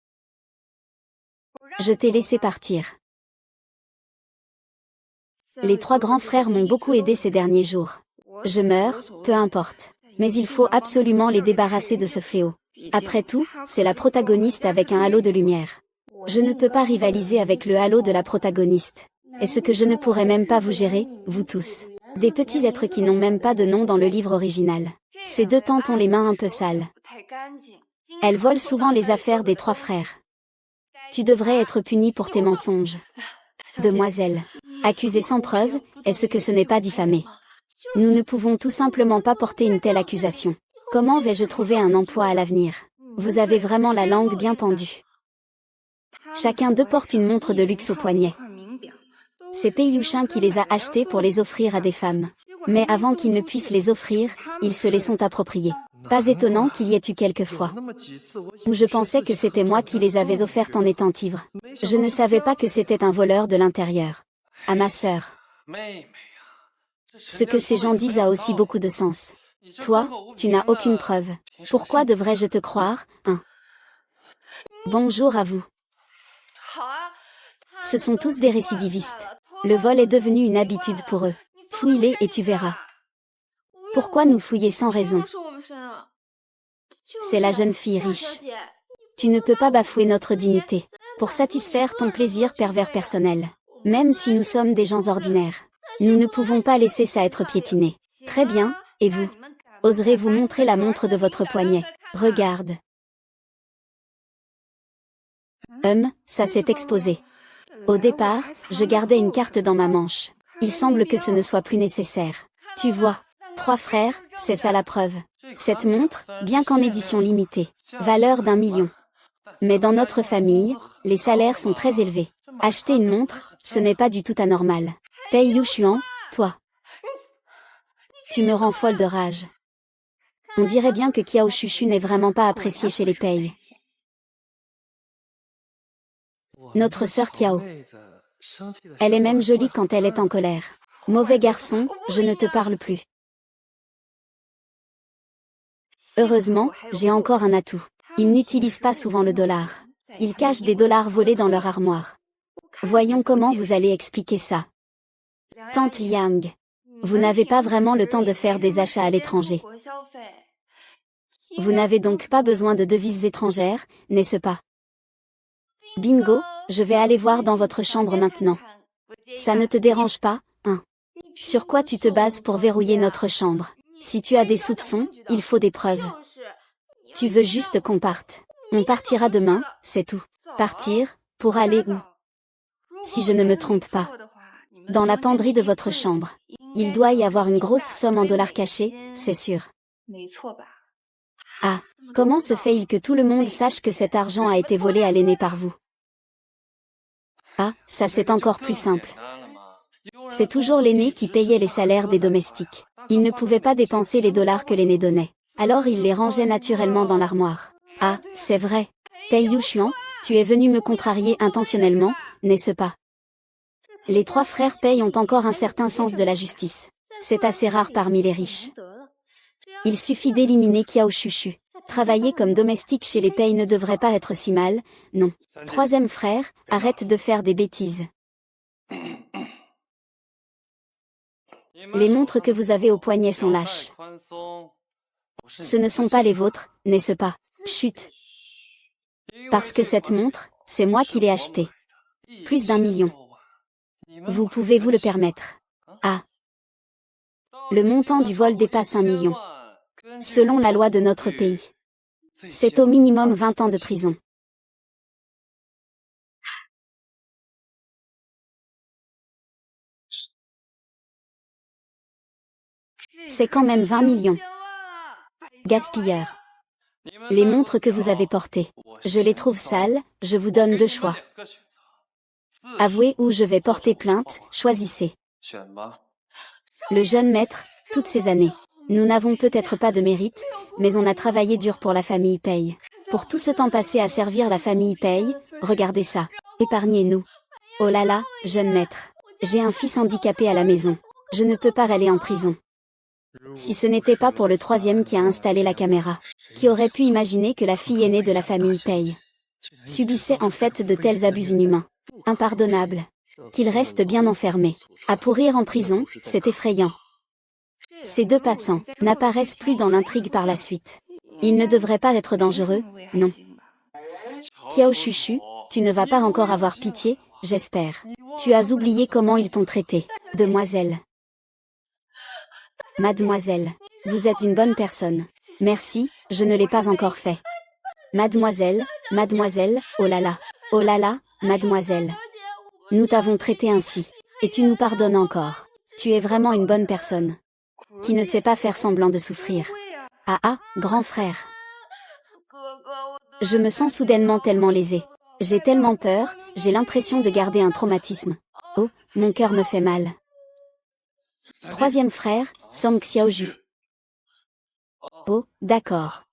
Je t'ai laissé partir. Les 3 grands frères m'ont beaucoup aidé ces derniers jours. Je meurs, peu importe. Mais il faut absolument les débarrasser de ce fléau. Après tout, c'est la protagoniste avec un halo de lumière. Je ne peux pas rivaliser avec le halo de la protagoniste. Est-ce que je ne pourrais même pas vous gérer, vous tous? Des petits êtres qui n'ont même pas de nom dans le livre original. Ces 2 tantes ont les mains un peu sales. Elles volent souvent les affaires des 3 frères. Tu devrais être punie pour tes mensonges. Demoiselle. Accusée sans preuve, est-ce que ce n'est pas diffamé? Nous ne pouvons tout simplement pas porter une telle accusation. Comment vais-je trouver un emploi à l'avenir? Vous avez vraiment la langue bien pendue. Chacun d'eux porte une montre de luxe au poignet. C'est Peiyushin qui les a achetés pour les offrir à des femmes. Mais avant qu'ils ne puissent les offrir, ils se les sont appropriés. Pas étonnant qu'il y ait eu quelques fois où je pensais que c'était moi qui les avais offertes en étant ivre. Je ne savais pas que c'était un voleur de l'intérieur. À ma sœur. Ce que ces gens disent a aussi beaucoup de sens. Toi, tu n'as aucune preuve. Pourquoi devrais-je te croire, hein? Bonjour à vous. Ce sont tous des récidivistes. Le vol est devenu une habitude pour eux. Fouille-les et tu verras. Pourquoi nous fouiller sans raison? C'est la jeune fille riche. Tu ne peux pas bafouer notre dignité. Pour satisfaire ton plaisir pervers personnel. Même si nous sommes des gens ordinaires. Nous ne pouvons pas laisser ça être piétiné. Très bien, et vous? Oserez-vous montrer la montre de votre poignet? Regarde. Ça s'est exposé. Au départ, je gardais une carte dans ma manche. Il semble que ce ne soit plus nécessaire. Tu vois, 3 frères, c'est ça la preuve. Cette montre, bien qu'en édition limitée, valeur d'1 million. Mais dans notre famille, les salaires sont très élevés. Acheter une montre, ce n'est pas du tout anormal. Peiyushuan, toi. Tu me rends folle de rage. On dirait bien que Kiao Chuchu n'est vraiment pas appréciée chez les Pei. Notre sœur Kiao. Elle est même jolie quand elle est en colère. Mauvais garçon, je ne te parle plus. Heureusement, j'ai encore un atout. Ils n'utilisent pas souvent le dollar. Ils cachent des dollars volés dans leur armoire. Voyons comment vous allez expliquer ça. Tante Liang. Vous n'avez pas vraiment le temps de faire des achats à l'étranger. Vous n'avez donc pas besoin de devises étrangères, n'est-ce pas? Bingo, je vais aller voir dans votre chambre maintenant. Ça ne te dérange pas, hein? Sur quoi tu te bases pour verrouiller notre chambre? Si tu as des soupçons, il faut des preuves. Tu veux juste qu'on parte. On partira demain, c'est tout. Partir? Pour aller où? Si je ne me trompe pas. Dans la penderie de votre chambre. Il doit y avoir une grosse somme en dollars cachés, c'est sûr. Ah, comment se fait-il que tout le monde sache que cet argent a été volé à l'aîné par vous? Ah, ça c'est encore plus simple. C'est toujours l'aîné qui payait les salaires des domestiques. Il ne pouvait pas dépenser les dollars que l'aîné donnait. Alors il les rangeait naturellement dans l'armoire. Ah, c'est vrai. Pei Yuxian, tu es venu me contrarier intentionnellement, n'est-ce pas? Les trois frères Pei ont encore un certain sens de la justice. C'est assez rare parmi les riches. Il suffit d'éliminer Qiao Chuchu. Travailler comme domestique chez les Pei ne devrait pas être si mal, non. Troisième frère, arrête de faire des bêtises. Les montres que vous avez au poignet sont lâches. Ce ne sont pas les vôtres, n'est-ce pas? Chut. Parce que cette montre, c'est moi qui l'ai achetée. Plus d'1 million. Vous pouvez vous le permettre. Ah. Le montant du vol dépasse 1 million. Selon la loi de notre pays. C'est au minimum 20 ans de prison. C'est quand même 20 millions. Gaspilleur. Les montres que vous avez portées. Je les trouve sales, je vous donne deux choix. Avouez ou je vais porter plainte, choisissez. Le jeune maître, toutes ces années. Nous n'avons peut-être pas de mérite, mais on a travaillé dur pour la famille Pei. Pour tout ce temps passé à servir la famille Pei, regardez ça. Épargnez-nous. Oh là là, jeune maître. J'ai un fils handicapé à la maison. Je ne peux pas aller en prison. Si ce n'était pas pour le troisième qui a installé la caméra. Qui aurait pu imaginer que la fille aînée de la famille Pei subissait en fait de tels abus inhumains. Impardonnables. Qu'il reste bien enfermé. À pourrir en prison, c'est effrayant. Ces deux passants n'apparaissent plus dans l'intrigue par la suite. Ils ne devraient pas être dangereux, non. Qiao Chuchu, tu ne vas pas encore avoir pitié, j'espère. Tu as oublié comment ils t'ont traité, demoiselle. Mademoiselle, vous êtes une bonne personne. Merci, je ne l'ai pas encore fait. Mademoiselle, mademoiselle, oh là là, mademoiselle. Nous t'avons traité ainsi. Et tu nous pardonnes encore. Tu es vraiment une bonne personne. Qui ne sait pas faire semblant de souffrir. Ah ah, grand frère. Je me sens soudainement tellement lésée. J'ai tellement peur, j'ai l'impression de garder un traumatisme. Oh, mon cœur me fait mal. Troisième frère, Song Xiaoju. Oh, d'accord.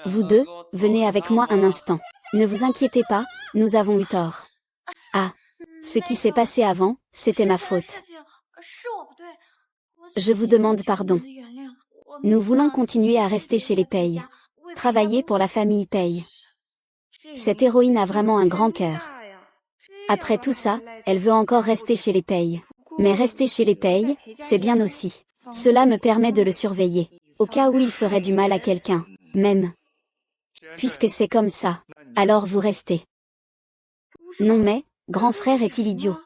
Vous deux, venez avec moi un instant. Ne vous inquiétez pas, nous avons eu tort. Ah. Ce qui s'est passé avant, c'était ma faute. Je vous demande pardon. Nous voulons continuer à rester chez les Pei. Travailler pour la famille Pei. Cette héroïne a vraiment un grand cœur. Après tout ça, elle veut encore rester chez les Pei. Mais rester chez les Pei, c'est bien aussi. Cela me permet de le surveiller. Au cas où il ferait du mal à quelqu'un, même. Puisque c'est comme ça, alors vous restez. Non mais, grand frère est-il idiot?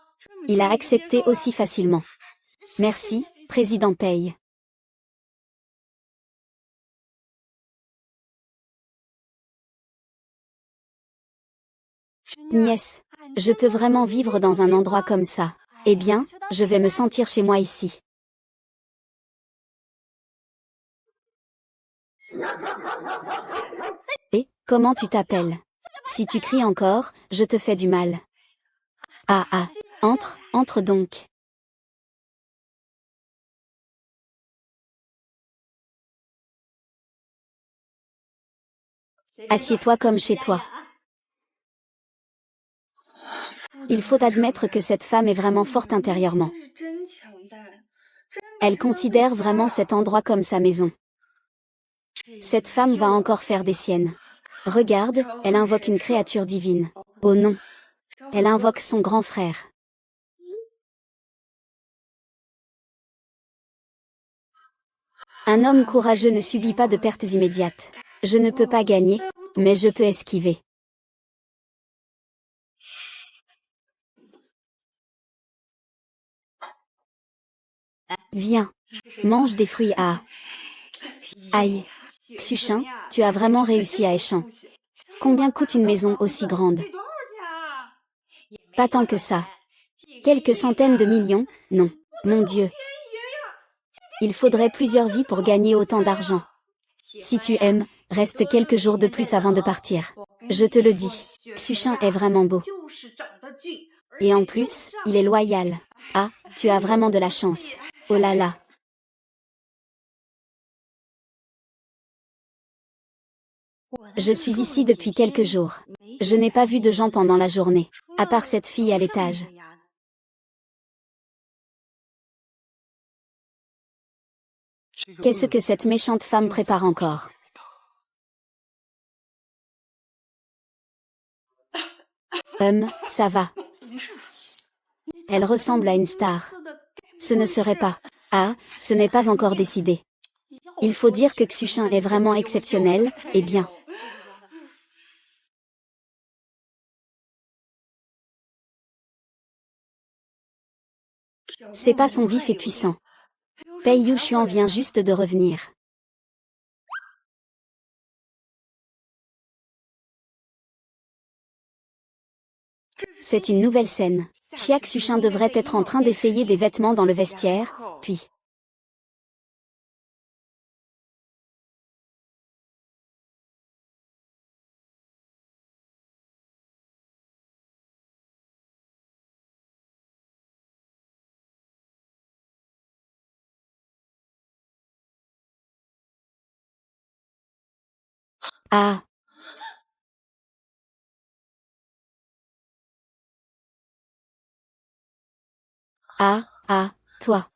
Il a accepté aussi facilement. Merci, président Pei. Nièce, je peux vraiment vivre dans un endroit comme ça. Eh bien, je vais me sentir chez moi ici. Et, comment tu t'appelles? Si tu cries encore, je te fais du mal. Ah ah, entre, entre donc. Assieds-toi comme chez toi. Il faut admettre que cette femme est vraiment forte intérieurement. Elle considère vraiment cet endroit comme sa maison. Cette femme va encore faire des siennes. Regarde, elle invoque une créature divine. Oh non. Elle invoque son grand frère. Un homme courageux ne subit pas de pertes immédiates. Je ne peux pas gagner, mais je peux esquiver. Viens. Mange des fruits à... Aïe. Xuchin, tu as vraiment réussi à échan. Combien coûte une maison aussi grande? Pas tant que ça. Quelques centaines de millions, non. Mon Dieu. Il faudrait plusieurs vies pour gagner autant d'argent. Si tu aimes, reste quelques jours de plus avant de partir. Je te le dis, Xuchin est vraiment beau. Et en plus, il est loyal. Ah, tu as vraiment de la chance. Oh là là. Je suis ici depuis quelques jours. Je n'ai pas vu de gens pendant la journée, à part cette fille à l'étage. Qu'est-ce que cette méchante femme prépare encore? Ça va. Elle ressemble à une star. Ce ne serait pas. Ah, ce n'est pas encore décidé. Il faut dire que Xuchin est vraiment exceptionnel, et bien. C'est pas son vif et puissant. Pei Yuxuan vient juste de revenir. C'est une nouvelle scène. Xia Xuchin devrait être en train d'essayer des vêtements dans le vestiaire, puis... Ah! Ah, ah, toi.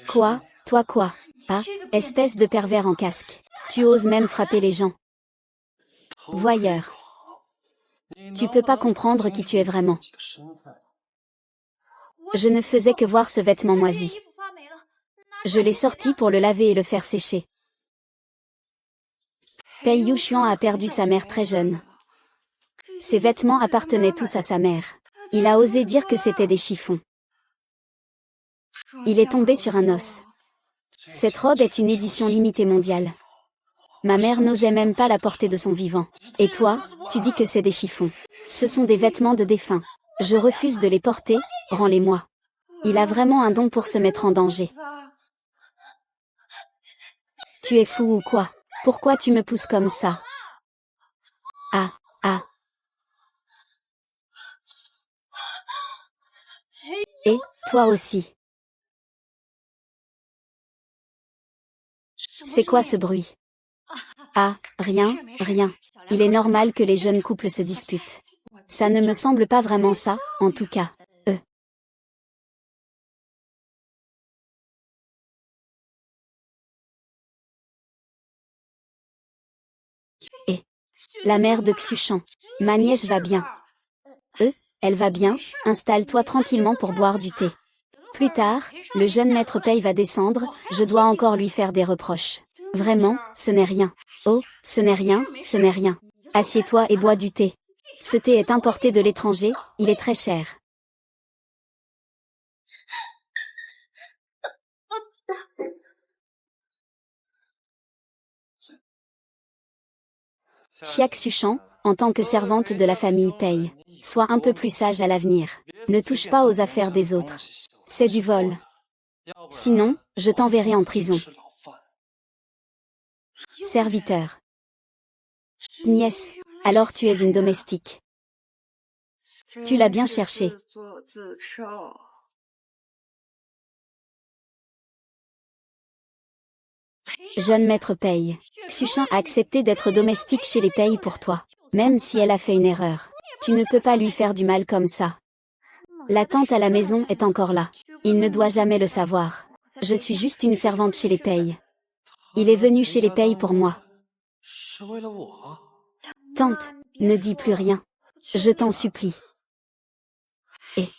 Quoi, toi quoi? Ah, espèce de pervers en casque. Tu oses même frapper les gens. Voyeur. Tu peux pas comprendre qui tu es vraiment. Je ne faisais que voir ce vêtement moisi. Je l'ai sorti pour le laver et le faire sécher. Pei Yuxuan a perdu sa mère très jeune. Ses vêtements appartenaient tous à sa mère. Il a osé dire que c'était des chiffons. Il est tombé sur un os. Cette robe est une édition limitée mondiale. Ma mère n'osait même pas la porter de son vivant. Et toi, tu dis que c'est des chiffons. Ce sont des vêtements de défunt. Je refuse de les porter, rends-les-moi. Il a vraiment un don pour se mettre en danger. Tu es fou ou quoi? Pourquoi tu me pousses comme ça? Ah, ah. Et, toi aussi. C'est quoi ce bruit? Ah, rien, rien. Il est normal que les jeunes couples se disputent. Ça ne me semble pas vraiment ça, en tout cas. Et la mère de Xuchan. Ma nièce va bien. Elle va bien, installe-toi tranquillement pour boire du thé. Plus tard, le jeune maître Pei va descendre, je dois encore lui faire des reproches. Vraiment, ce n'est rien. Oh, ce n'est rien, ce n'est rien. Assieds-toi et bois du thé. Ce thé est importé de l'étranger, il est très cher. Xia Xuchan, en tant que servante de la famille Pei, sois un peu plus sage à l'avenir. Ne touche pas aux affaires des autres. C'est du vol. Sinon, je t'enverrai en prison. Serviteur. Nièce, alors tu es une domestique. Tu l'as bien cherché. Jeune maître Pei. Xuchin a accepté d'être domestique chez les Pei pour toi. Même si elle a fait une erreur. Tu ne peux pas lui faire du mal comme ça. La tante à la maison est encore là. Il ne doit jamais le savoir. Je suis juste une servante chez les Pei. Il est venu chez les Pei pour moi. Tante, ne dis plus rien. Je t'en supplie. Et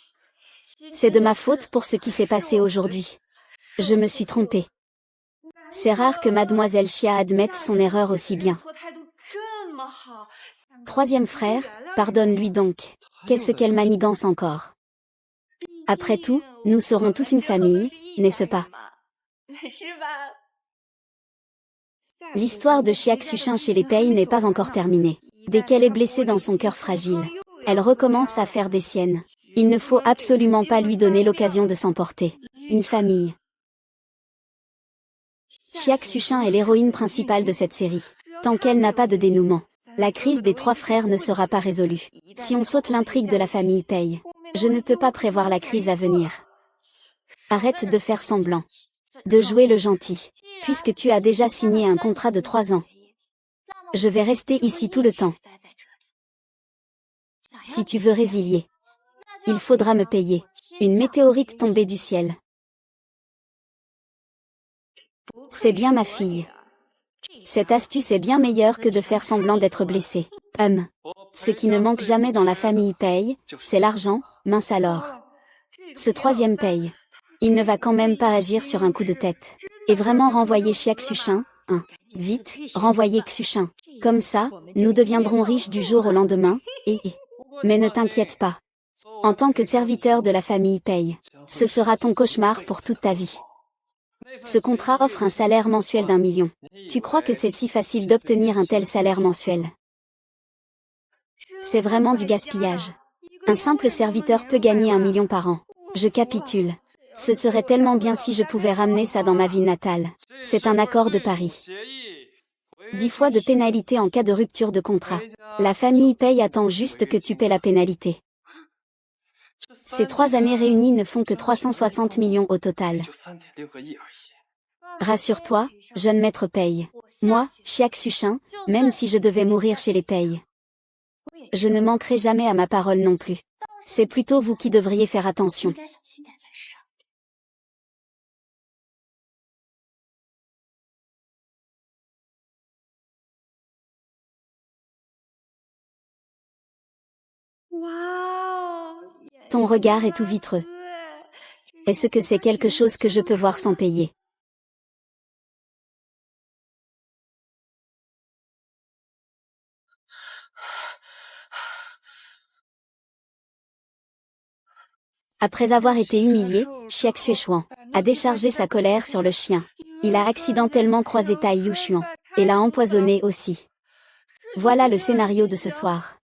c'est de ma faute pour ce qui s'est passé aujourd'hui. Je me suis trompée. C'est rare que mademoiselle Xia admette son erreur aussi bien. Troisième frère, pardonne-lui donc. Qu'est-ce qu'elle manigance encore? Après tout, nous serons tous une famille, n'est-ce pas? L'histoire de Xiak Xuchin chez les Pei n'est pas encore terminée. Dès qu'elle est blessée dans son cœur fragile, elle recommence à faire des siennes. Il ne faut absolument pas lui donner l'occasion de s'emporter. Une famille. Xiak Xuchin est l'héroïne principale de cette série. Tant qu'elle n'a pas de dénouement, la crise des trois frères ne sera pas résolue. Si on saute l'intrigue de la famille Pei, je ne peux pas prévoir la crise à venir. Arrête de faire semblant. De jouer le gentil. Puisque tu as déjà signé un contrat de 3 ans. Je vais rester ici tout le temps. Si tu veux résilier, il faudra me payer. Une météorite tombée du ciel. C'est bien ma fille. Cette astuce est bien meilleure que de faire semblant d'être blessé. Ce qui ne manque jamais dans la famille Pei, c'est l'argent, mince alors. Ce troisième Pei. Il ne va quand même pas agir sur un coup de tête. Et vraiment renvoyer Xiak Xuchin, vite, renvoyer Xuchin. Comme ça, nous deviendrons riches du jour au lendemain, Mais ne t'inquiète pas. En tant que serviteur de la famille Pei, ce sera ton cauchemar pour toute ta vie. Ce contrat offre un salaire mensuel d'1 million. Tu crois que c'est si facile d'obtenir un tel salaire mensuel? C'est vraiment du gaspillage. Un simple serviteur peut gagner 1 million par an. Je capitule. Ce serait tellement bien si je pouvais ramener ça dans ma ville natale. C'est un accord de Paris. 10 fois de pénalité en cas de rupture de contrat. La famille Pei attend juste que tu paies la pénalité. Ces 3 années réunies ne font que 360 millions au total. Rassure-toi, jeune maître Pei. Moi, Xiak Xuchin, même si je devais mourir chez les Pei, je ne manquerai jamais à ma parole non plus. C'est plutôt vous qui devriez faire attention. Ton regard est tout vitreux. Est-ce que c'est quelque chose que je peux voir sans payer? Après avoir été humilié, Xiak Xuechuan a déchargé sa colère sur le chien. Il a accidentellement croisé Tai Yuxuan et l'a empoisonné aussi. Voilà le scénario de ce soir.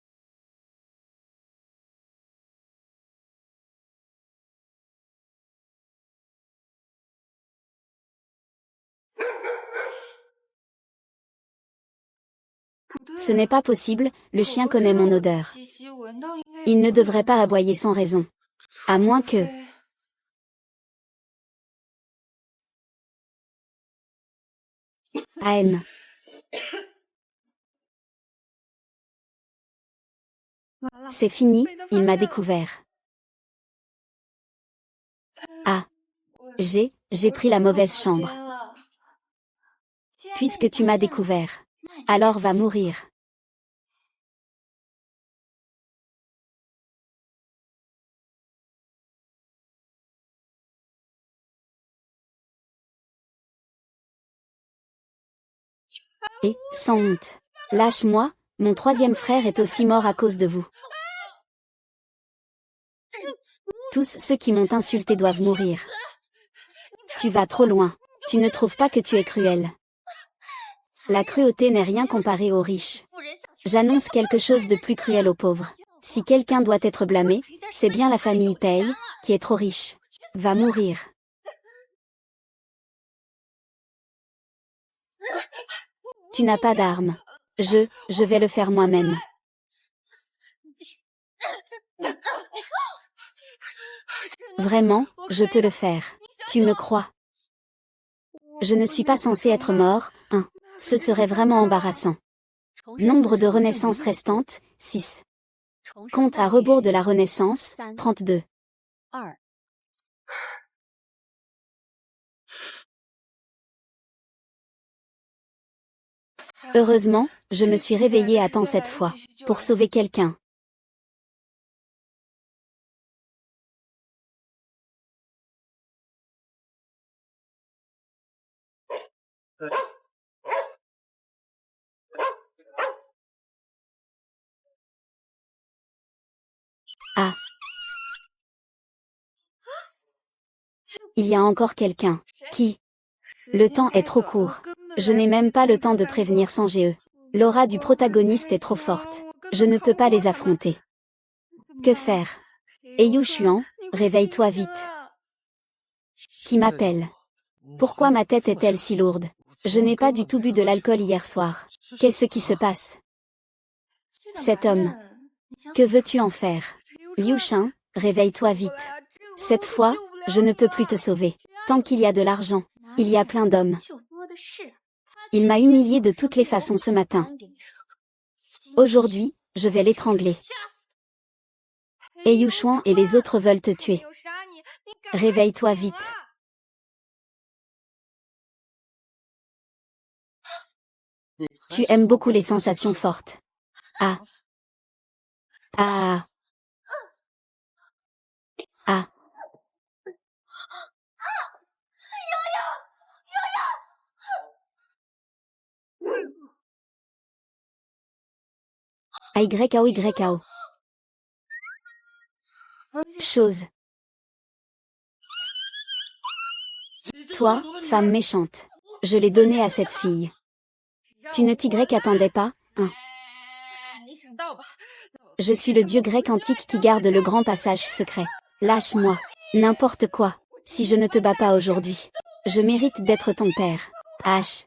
Ce n'est pas possible, le chien connaît mon odeur. Il ne devrait pas aboyer sans raison. À moins que... AM. C'est fini, il m'a découvert. Ah. J'ai pris la mauvaise chambre. Puisque tu m'as découvert. Alors va mourir. Et, sans honte. Lâche-moi, mon troisième frère est aussi mort à cause de vous. Tous ceux qui m'ont insulté doivent mourir. Tu vas trop loin. Tu ne trouves pas que tu es cruel? La cruauté n'est rien comparée aux riches. J'annonce quelque chose de plus cruel aux pauvres. Si quelqu'un doit être blâmé, c'est bien la famille Pei, qui est trop riche. Va mourir. Tu n'as pas d'armes. Je vais le faire moi-même. Vraiment, je peux le faire. Tu me crois? Je ne suis pas censé être mort, Ce serait vraiment embarrassant. Nombre de renaissances restantes, 6. Compte à rebours de la renaissance, 32. Heureusement, je me suis réveillée à temps cette fois, pour sauver quelqu'un. Ah. Il y a encore quelqu'un. Qui? Le temps est trop court. Je n'ai même pas le temps de prévenir sans GE. L'aura du protagoniste est trop forte. Je ne peux pas les affronter. Que faire? Yu Xuan, réveille-toi vite. Qui m'appelle? Pourquoi ma tête est-elle si lourde? Je n'ai pas du tout bu de l'alcool hier soir. Qu'est-ce qui se passe? Cet homme. Que veux-tu en faire? Liu Shan, réveille-toi vite. Cette fois, je ne peux plus te sauver. Tant qu'il y a de l'argent, il y a plein d'hommes. Il m'a humilié de toutes les façons ce matin. Aujourd'hui, je vais l'étrangler. Yu Xuan et les autres veulent te tuer. Réveille-toi vite. Tu aimes beaucoup les sensations fortes. Ah. Ah. Ah. AYAO. Chose. Toi, femme méchante. Je l'ai donné à cette fille. Tu ne t'y attendais pas, hein? Je suis le dieu grec antique qui garde le grand passage secret. Lâche-moi. N'importe quoi. Si je ne te bats pas aujourd'hui, je mérite d'être ton père. H.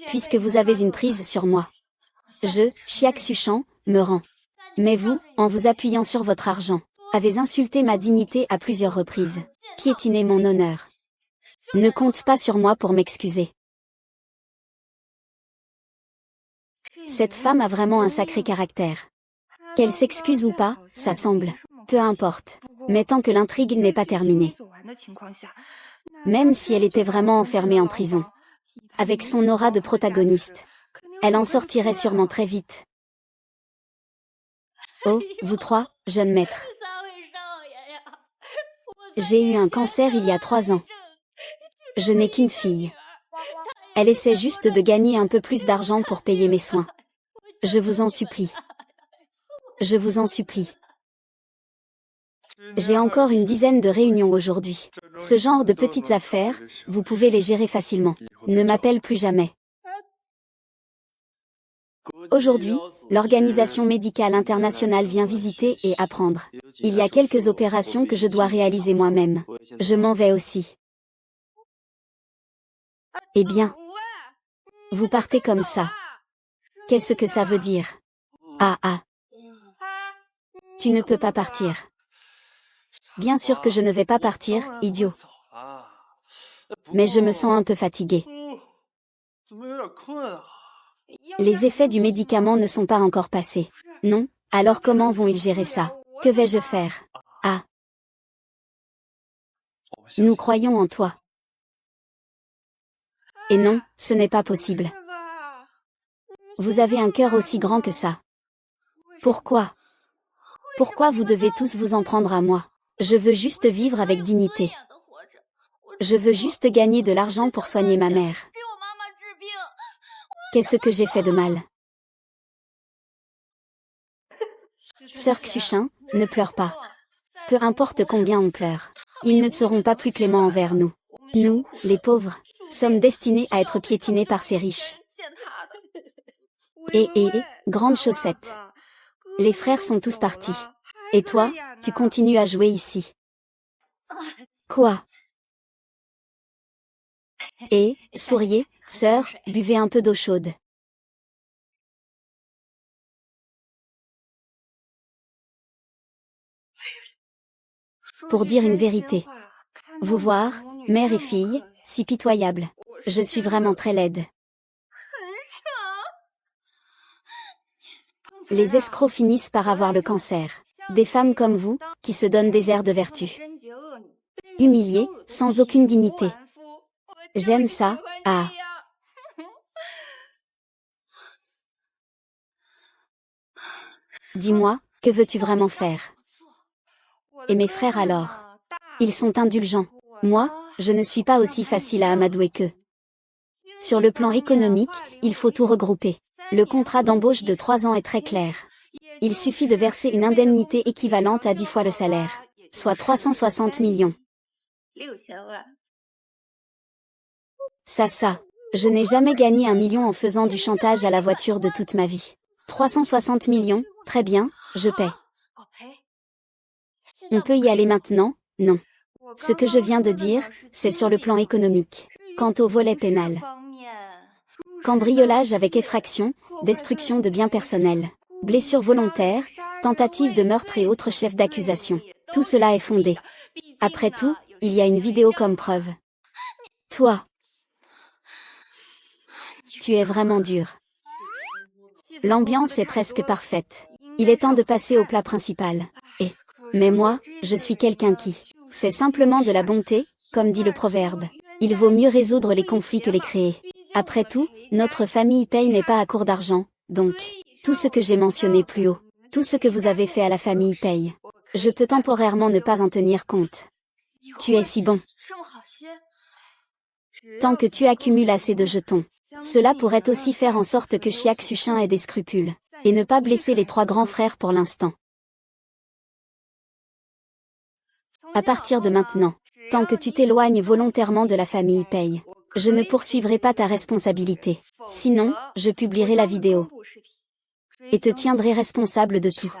Puisque vous avez une prise sur moi. Je, Xiaxuchan, me rends. Mais vous, en vous appuyant sur votre argent, avez insulté ma dignité à plusieurs reprises, piétiné mon honneur. Ne compte pas sur moi pour m'excuser. Cette femme a vraiment un sacré caractère. Qu'elle s'excuse ou pas, ça semble. Peu importe. Mais tant que l'intrigue n'est pas terminée. Même si elle était vraiment enfermée en prison. Avec son aura de protagoniste. Elle en sortirait sûrement très vite. Oh, vous trois, jeunes maîtres. J'ai eu un cancer il y a 3 ans. Je n'ai qu'une fille. Elle essaie juste de gagner un peu plus d'argent pour payer mes soins. Je vous en supplie. Je vous en supplie. J'ai encore une dizaine de réunions aujourd'hui. Ce genre de petites affaires, vous pouvez les gérer facilement. Ne m'appelle plus jamais. Aujourd'hui, l'Organisation médicale internationale vient visiter et apprendre. Il y a quelques opérations que je dois réaliser moi-même. Je m'en vais aussi. Eh bien, vous partez comme ça. Qu'est-ce que ça veut dire? Ah ah. Tu ne peux pas partir. Bien sûr que je ne vais pas partir, idiot. Mais je me sens un peu fatigué. Les effets du médicament ne sont pas encore passés. Non, alors comment vont-ils gérer ça? Que vais-je faire? Ah. Nous croyons en toi. Et non, ce n'est pas possible. Vous avez un cœur aussi grand que ça. Pourquoi? Pourquoi vous devez tous vous en prendre à moi? Je veux juste vivre avec dignité. Je veux juste gagner de l'argent pour soigner ma mère. Qu'est-ce que j'ai fait de mal? Sœur Xuchin, ne pleure pas. Peu importe combien on pleure, ils ne seront pas plus cléments envers nous. Nous, les pauvres, sommes destinés à être piétinés par ces riches. Grande chaussette. Les frères sont tous partis. Et toi, tu continues à jouer ici. Quoi? Souriez, sœur, buvez un peu d'eau chaude. Pour dire une vérité. Vous voir, mère et fille, si pitoyable. Je suis vraiment très laide. Les escrocs finissent par avoir le cancer. Des femmes comme vous, qui se donnent des airs de vertu. Humiliées, sans aucune dignité. J'aime ça, ah. Dis-moi, que veux-tu vraiment faire? Et mes frères alors? Ils sont indulgents. Moi, je ne suis pas aussi facile à amadouer qu'eux. Sur le plan économique, il faut tout regrouper. Le contrat d'embauche de 3 ans est très clair. Il suffit de verser une indemnité équivalente à 10 fois le salaire, soit 360 millions. Ça. Je n'ai jamais gagné 1 million en faisant du chantage à la voiture de toute ma vie. 360 millions, très bien, je paie. On peut y aller maintenant? Non. Ce que je viens de dire, c'est sur le plan économique. Quant au volet pénal. Cambriolage avec effraction, destruction de biens personnels, blessures volontaires, tentative de meurtre et autres chefs d'accusation. Tout cela est fondé. Après tout, il y a une vidéo comme preuve. Toi, tu es vraiment dur. L'ambiance est presque parfaite. Il est temps de passer au plat principal. Mais moi, je suis quelqu'un qui... C'est simplement de la bonté, comme dit le proverbe. Il vaut mieux résoudre les conflits que les créer. Après tout, notre famille paye n'est pas à court d'argent, donc, tout ce que j'ai mentionné plus haut, tout ce que vous avez fait à la famille paye. Je peux temporairement ne pas en tenir compte. Tu es si bon. Tant que tu accumules assez de jetons. Cela pourrait aussi faire en sorte que Chiak Suchin ait des scrupules, et ne pas blesser les 3 grands frères pour l'instant. À partir de maintenant, tant que tu t'éloignes volontairement de la famille paye, je ne poursuivrai pas ta responsabilité. Sinon, je publierai la vidéo. Et te tiendrai responsable de tout.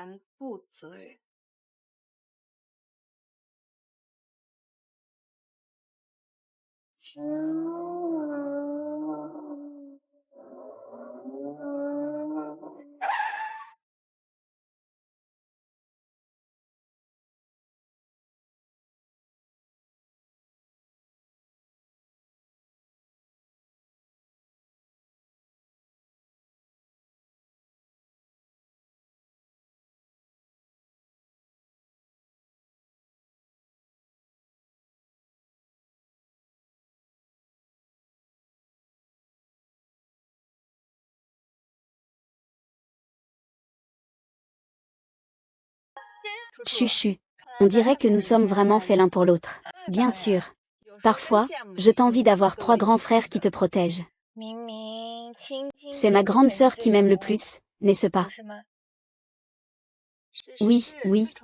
Chuchu. On dirait que nous sommes vraiment faits l'un pour l'autre. Bien sûr. Parfois, je t'envie d'avoir 3 grands frères qui te protègent. C'est ma grande sœur qui m'aime le plus, n'est-ce pas? Oui,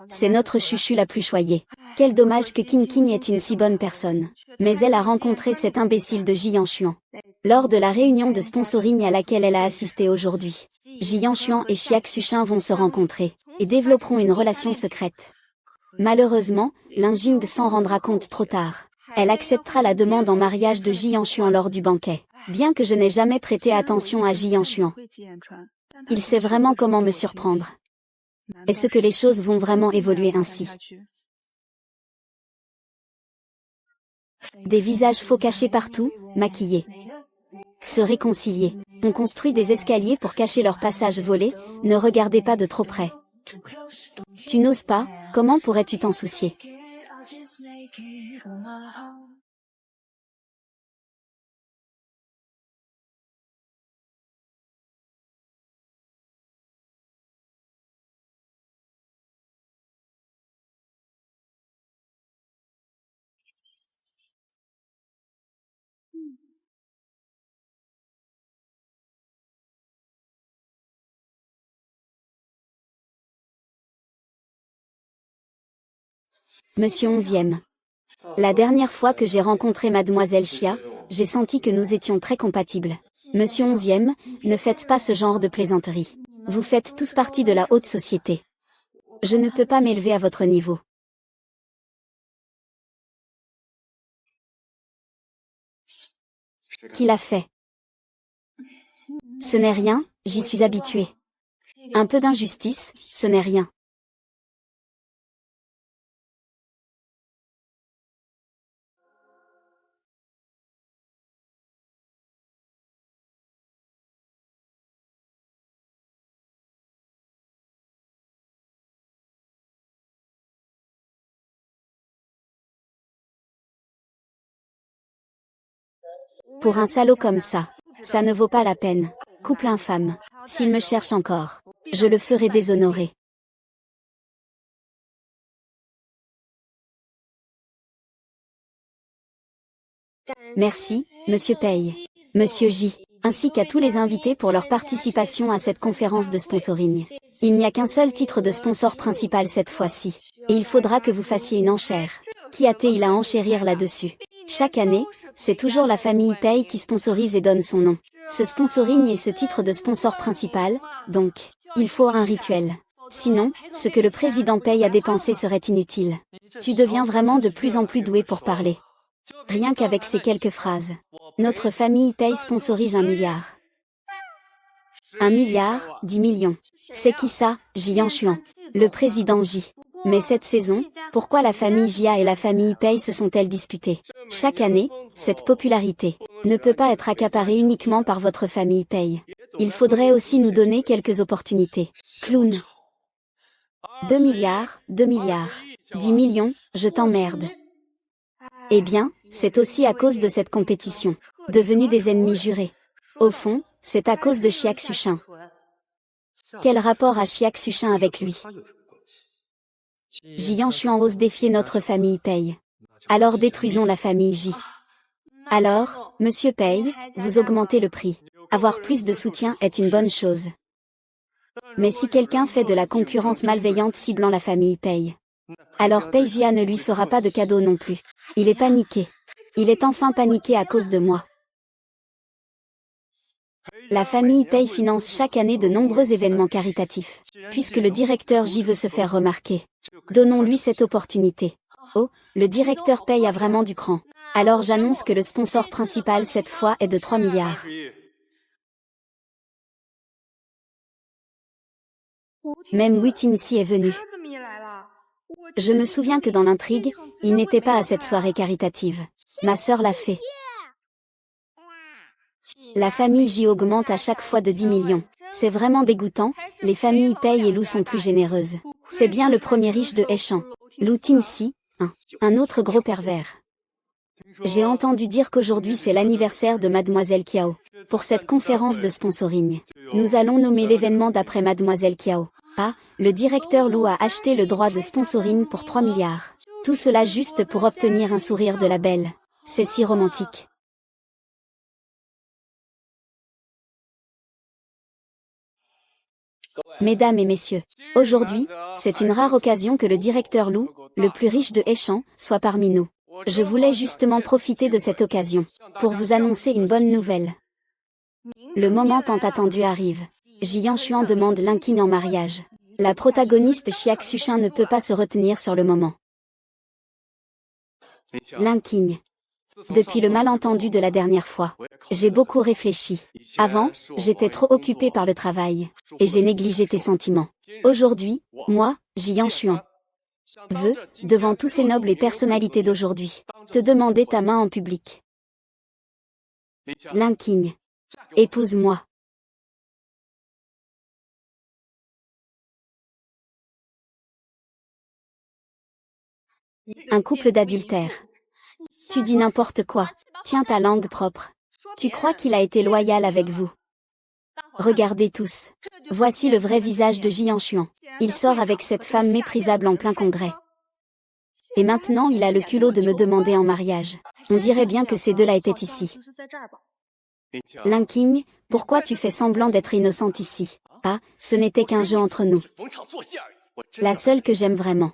c'est notre Chuchu la plus choyée. Quel dommage que King King est une si bonne personne. Mais elle a rencontré cet imbécile de Ji Yanshuan. Lors de la réunion de sponsoring à laquelle elle a assisté aujourd'hui, Ji Yanshuan et Chiak Suchin vont se rencontrer, et développeront une relation secrète. Malheureusement, Lin Jing s'en rendra compte trop tard. Elle acceptera la demande en mariage de Ji Yanshuan lors du banquet. Bien que je n'ai jamais prêté attention à Ji Yanshuan. Il sait vraiment comment me surprendre. Est-ce que les choses vont vraiment évoluer ainsi? Des visages faux cachés partout, maquillés. Se réconcilier. On construit des escaliers pour cacher leur passage volé, ne regardez pas de trop près. Tu n'oses pas, comment pourrais-tu t'en soucier? Monsieur 11e. La dernière fois que j'ai rencontré Mademoiselle Chia, j'ai senti que nous étions très compatibles. Monsieur 11e, ne faites pas ce genre de plaisanterie. Vous faites tous partie de la haute société. Je ne peux pas m'élever à votre niveau. Qui l'a fait? Ce n'est rien, j'y suis habitué. Un peu d'injustice, ce n'est rien. Pour un salaud comme ça ne vaut pas la peine. Couple infâme. S'il me cherche encore, je le ferai déshonorer. Merci, Monsieur Paye. Monsieur J, ainsi qu'à tous les invités pour leur participation à cette conférence de sponsoring. Il n'y a qu'un seul titre de sponsor principal cette fois-ci, et il faudra que vous fassiez une enchère. Qui a-t-il à enchérir là-dessus? Chaque année, c'est toujours la famille Pei qui sponsorise et donne son nom. Ce sponsoring est ce titre de sponsor principal, donc, il faut un rituel. Sinon, ce que le président Pei a dépensé serait inutile. Tu deviens vraiment de plus en plus doué pour parler. Rien qu'avec ces quelques phrases. Notre famille Pei sponsorise 1 milliard. 1 milliard, 10 millions. C'est qui ça? Jian Xuan. Le président J. Mais cette saison, pourquoi la famille Jia et la famille Pei se sont-elles disputées? Chaque année, cette popularité ne peut pas être accaparée uniquement par votre famille Pei. Il faudrait aussi nous donner quelques opportunités. Clown. 2 milliards, 2 milliards. 10 millions, je t'emmerde. Eh bien, c'est aussi à cause de cette compétition. Devenus des ennemis jurés. Au fond, c'est à cause de Xiak Xuchin. Quel rapport a Xiak Xuchin avec lui? Jian Xuan ose défier notre famille Pei. Alors détruisons la famille J. Alors, monsieur Pei, vous augmentez le prix. Avoir plus de soutien est une bonne chose. Mais si quelqu'un fait de la concurrence malveillante ciblant la famille Pei, alors Pei Jia ne lui fera pas de cadeau non plus. Il est paniqué. Il est enfin paniqué à cause de moi. La famille Pei finance chaque année de nombreux événements caritatifs, puisque le directeur J veut se faire remarquer. Donnons-lui cette opportunité. Oh, le directeur Pei a vraiment du cran. Alors j'annonce que le sponsor principal cette fois est de 3 milliards. Même Wu Tingxi est venu. Je me souviens que dans l'intrigue, il n'était pas à cette soirée caritative. Ma sœur l'a fait. La famille J augmente à chaque fois de 10 millions. C'est vraiment dégoûtant, les familles Pei et Lou sont plus généreuses. C'est bien le premier riche de Heichan. Lou Tingxi, un autre gros pervers. J'ai entendu dire qu'aujourd'hui c'est l'anniversaire de Mademoiselle Kiao. Pour cette conférence de sponsoring, nous allons nommer l'événement d'après Mademoiselle Kiao. Ah, le directeur Lou a acheté le droit de sponsoring pour 3 milliards. Tout cela juste pour obtenir un sourire de la belle. C'est si romantique. Mesdames et messieurs, aujourd'hui, c'est une rare occasion que le directeur Lou, le plus riche de Heichan, soit parmi nous. Je voulais justement profiter de cette occasion pour vous annoncer une bonne nouvelle. Le moment tant attendu arrive. Jian Xuan demande Lin Qing en mariage. La protagoniste Xiak Xuchin ne peut pas se retenir sur le moment. Lin Qing. Depuis le malentendu de la dernière fois, j'ai beaucoup réfléchi. Avant, j'étais trop occupée par le travail, et j'ai négligé tes sentiments. Aujourd'hui, moi, Jian Xuan, veux, devant tous ces nobles et personnalités d'aujourd'hui, te demander ta main en public. Lin Qing. Épouse-moi. Un couple d'adultères. Tu dis n'importe quoi. Tiens ta langue propre. Tu crois qu'il a été loyal avec vous? Regardez tous. Voici le vrai visage de Jian Xuan. Il sort avec cette femme méprisable en plein congrès. Et maintenant il a le culot de me demander en mariage. On dirait bien que ces deux-là étaient ici. Lin Qing, pourquoi tu fais semblant d'être innocente ici? Ah, ce n'était qu'un jeu entre nous. La seule que j'aime vraiment,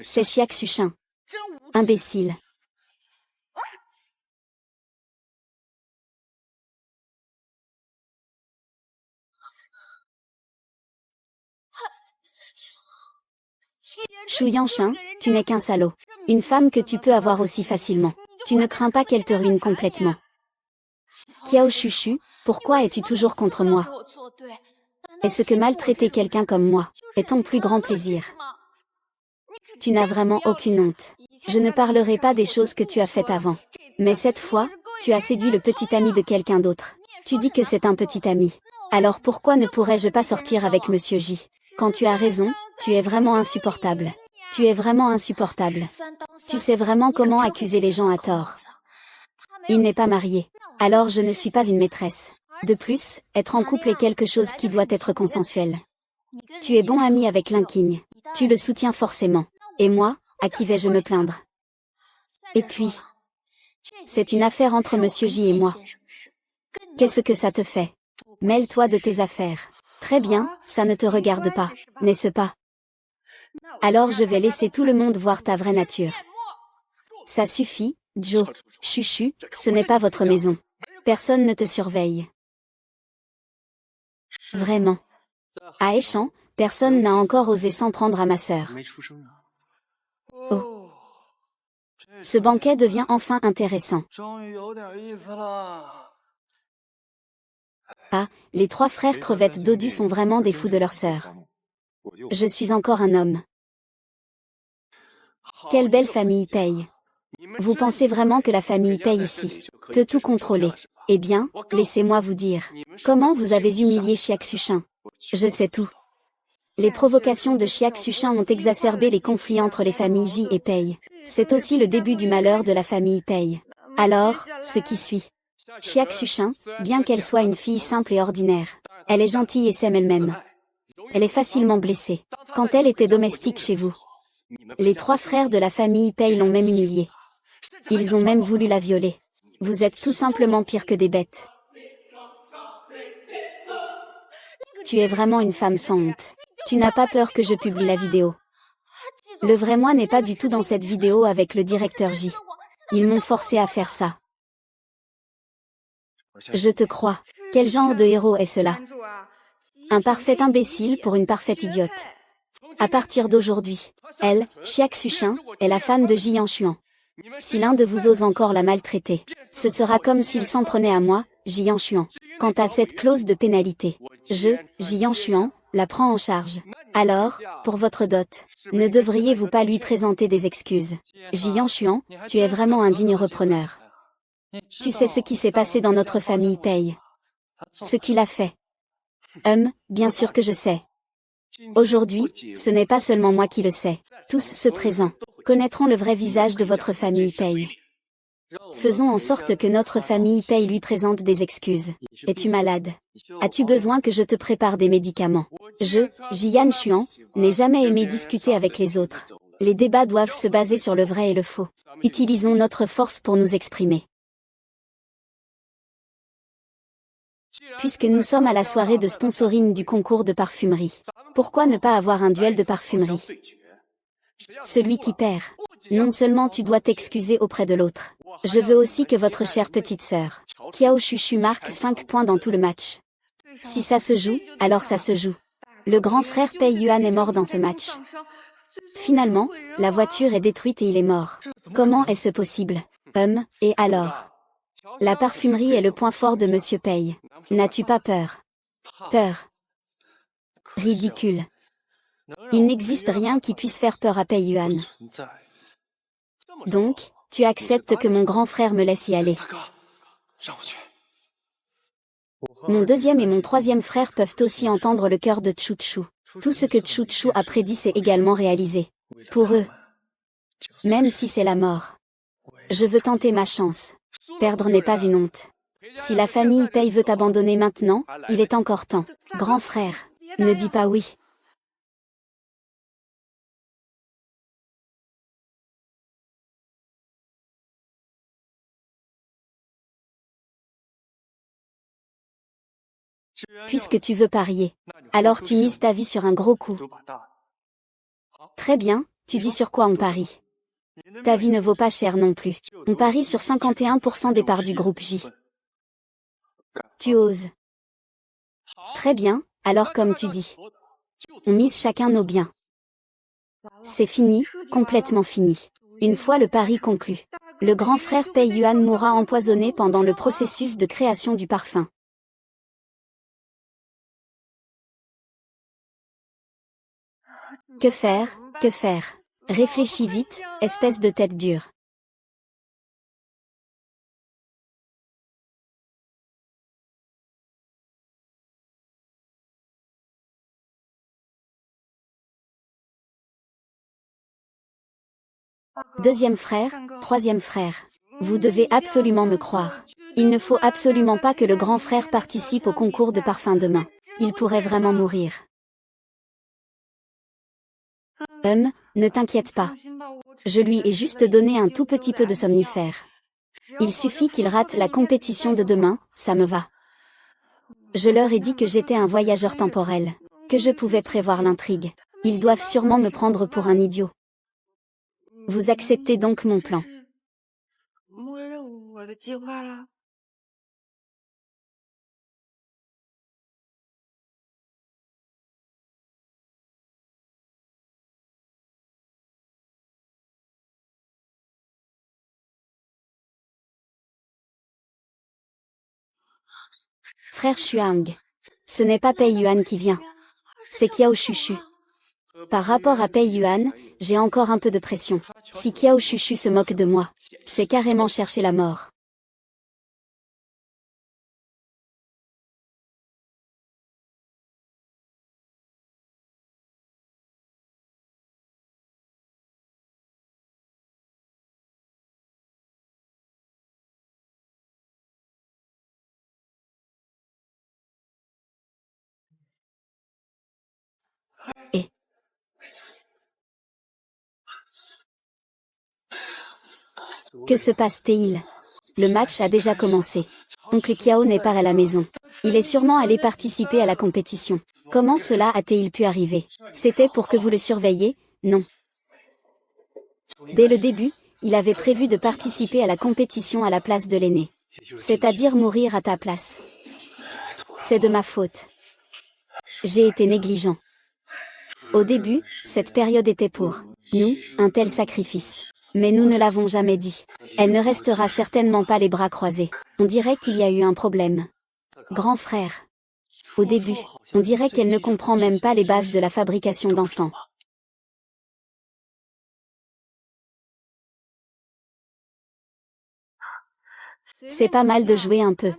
c'est Xiak Xuchin. Imbécile. Shu Yanshin, tu n'es qu'un salaud. Une femme que tu peux avoir aussi facilement. Tu ne crains pas qu'elle te ruine complètement. Kiao Chuchu, pourquoi es-tu toujours contre moi? Est-ce que maltraiter quelqu'un comme moi est ton plus grand plaisir? Tu n'as vraiment aucune honte. Je ne parlerai pas des choses que tu as faites avant. Mais cette fois, tu as séduit le petit ami de quelqu'un d'autre. Tu dis que c'est un petit ami. Alors pourquoi ne pourrais-je pas sortir avec Monsieur J? Quand tu as raison, tu es vraiment insupportable. Tu es vraiment insupportable. Tu sais vraiment comment accuser les gens à tort. Il n'est pas marié. Alors je ne suis pas une maîtresse. De plus, être en couple est quelque chose qui doit être consensuel. Tu es bon ami avec Lin Qing. Tu le soutiens forcément. Et moi, à qui vais-je me plaindre? Et puis, C'est une affaire entre Monsieur J et moi. Qu'est-ce que ça te fait? Mêle-toi de tes affaires. Très bien, ça ne te regarde pas, n'est-ce pas? Alors je vais laisser tout le monde voir ta vraie nature. Ça suffit, Joe. Chuchu, ce n'est pas votre maison. Personne ne te surveille. Vraiment. À Échamps, personne n'a encore osé s'en prendre à ma sœur. Oh. Ce banquet devient enfin intéressant. Ah, les 3 frères crevettes dodus sont vraiment des fous de leur sœur. Je suis encore un homme. Quelle belle famille paye. Vous pensez vraiment que la famille paye ici peut tout contrôler? Eh bien, laissez-moi vous dire. Comment vous avez humilié Chiaxuchin? Je sais tout. Les provocations de Chiaxuchin ont exacerbé les conflits entre les familles J et Pei. C'est aussi le début du malheur de la famille Pei. Alors, ce qui suit. Chiaxuchin, bien qu'elle soit une fille simple et ordinaire, elle est gentille et s'aime elle-même. Elle est facilement blessée. Quand elle était domestique chez vous, les 3 frères de la famille Pei l'ont même humiliée. Ils ont même voulu la violer. Vous êtes tout simplement pire que des bêtes. Tu es vraiment une femme sans honte. Tu n'as pas peur que je publie la vidéo? Le vrai moi n'est pas du tout dans cette vidéo avec le directeur J. Ils m'ont forcé à faire ça. Je te crois. Quel genre de héros est cela? Un parfait imbécile pour une parfaite idiote. À partir d'aujourd'hui, elle, Chiaxuchin, est la femme de Jian Xuan. Si l'un de vous ose encore la maltraiter, ce sera comme s'il s'en prenait à moi, Jian Xuan. Quant à cette clause de pénalité, je, Jian Xuan, la prends en charge. Alors, pour votre dot, ne devriez-vous pas lui présenter des excuses? Jian Xuan, tu es vraiment un digne repreneur. Tu sais ce qui s'est passé dans notre famille Pei. Ce qu'il a fait. Bien sûr que je sais. Aujourd'hui, ce n'est pas seulement moi qui le sais. Tous ceux présents connaîtront le vrai visage de votre famille Pei. Faisons en sorte que notre famille Pei lui présente des excuses. Es-tu malade? As-tu besoin que je te prépare des médicaments? Je, Jian Xuan, n'ai jamais aimé discuter avec les autres. Les débats doivent se baser sur le vrai et le faux. Utilisons notre force pour nous exprimer. Puisque nous sommes à la soirée de sponsoring du concours de parfumerie, pourquoi ne pas avoir un duel de parfumerie? Celui qui perd. Non seulement tu dois t'excuser auprès de l'autre. Je veux aussi que votre chère petite sœur, Kiao Chuchu, marque 5 points dans tout le match. Si ça se joue, alors ça se joue. Le grand frère Pei Yuan est mort dans ce match. Finalement, la voiture est détruite et il est mort. Comment est-ce possible? Et alors? La parfumerie est le point fort de Monsieur Pei. N'as-tu pas peur? Peur. Ridicule. Il n'existe rien qui puisse faire peur à Pei Yuan. Donc, tu acceptes que mon grand frère me laisse y aller. Mon deuxième et mon troisième frère peuvent aussi entendre le cœur de Chuchu. Tout ce que Chuchu a prédit s'est également réalisé. Pour eux. Même si c'est la mort. Je veux tenter ma chance. Perdre n'est pas une honte. Si la famille Pei veut t'abandonner maintenant, il est encore temps. Grand frère, ne dis pas oui. Puisque tu veux parier, alors tu mises ta vie sur un gros coup. Très bien, tu dis sur quoi on parie? Ta vie ne vaut pas cher non plus. On parie sur 51% des parts du groupe J. Tu oses. Très bien, alors comme tu dis. On mise chacun nos biens. C'est fini, complètement fini. Une fois le pari conclu, le grand frère Pei Yuan mourra empoisonné pendant le processus de création du parfum. Que faire, que faire? Réfléchis vite, espèce de tête dure. Deuxième frère, troisième frère. Vous devez absolument me croire. Il ne faut absolument pas que le grand frère participe au concours de parfum demain. Il pourrait vraiment mourir. Ne t'inquiète pas. Je lui ai juste donné un tout petit peu de somnifère. Il suffit qu'il rate la compétition de demain, ça me va. Je leur ai dit que j'étais un voyageur temporel, que je pouvais prévoir l'intrigue. Ils doivent sûrement me prendre pour un idiot. Vous acceptez donc mon plan. Frère Xuang. Ce n'est pas Pei Yuan qui vient. C'est Kiao Chuchu. Par rapport à Pei Yuan, j'ai encore un peu de pression. Si Kiao Chuchu se moque de moi, c'est carrément chercher la mort. Et que se passe-t-il? Le match a déjà commencé. Oncle Kiao n'est pas à la maison. Il est sûrement allé participer à la compétition. Comment cela a-t-il pu arriver? C'était pour que vous le surveilliez? Non. Dès le début, il avait prévu de participer à la compétition à la place de l'aîné. C'est-à-dire mourir à ta place. C'est de ma faute. J'ai été négligent. Au début, cette période était pour nous, un tel sacrifice. Mais nous ne l'avons jamais dit. Elle ne restera certainement pas les bras croisés. On dirait qu'il y a eu un problème. Grand frère. Au début, on dirait qu'elle ne comprend même pas les bases de la fabrication d'encens. C'est pas mal de jouer un peu.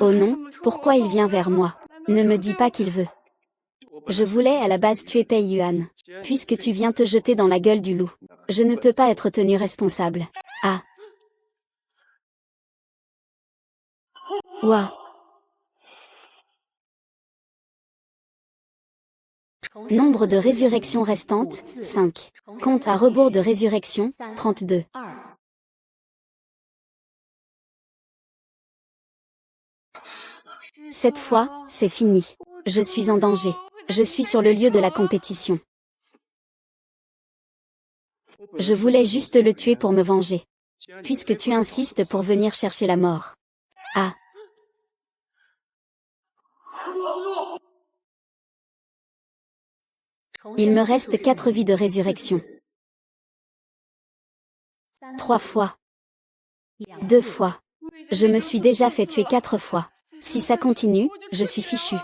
Oh non, pourquoi il vient vers moi? Ne me dis pas qu'il veut. Je voulais à la base tuer Pei Yuan. Puisque tu viens te jeter dans la gueule du loup. Je ne peux pas être tenu responsable. Ah. Ouah. Nombre de résurrections restantes, 5. Compte à rebours de résurrection, 32. Cette fois, c'est fini. Je suis en danger. Je suis sur le lieu de la compétition. Je voulais juste le tuer pour me venger. Puisque tu insistes pour venir chercher la mort. Ah. Il me reste 4 vies de résurrection. 3 fois. 2 fois. Je me suis déjà fait tuer 4 fois. Si ça continue, je suis fichu.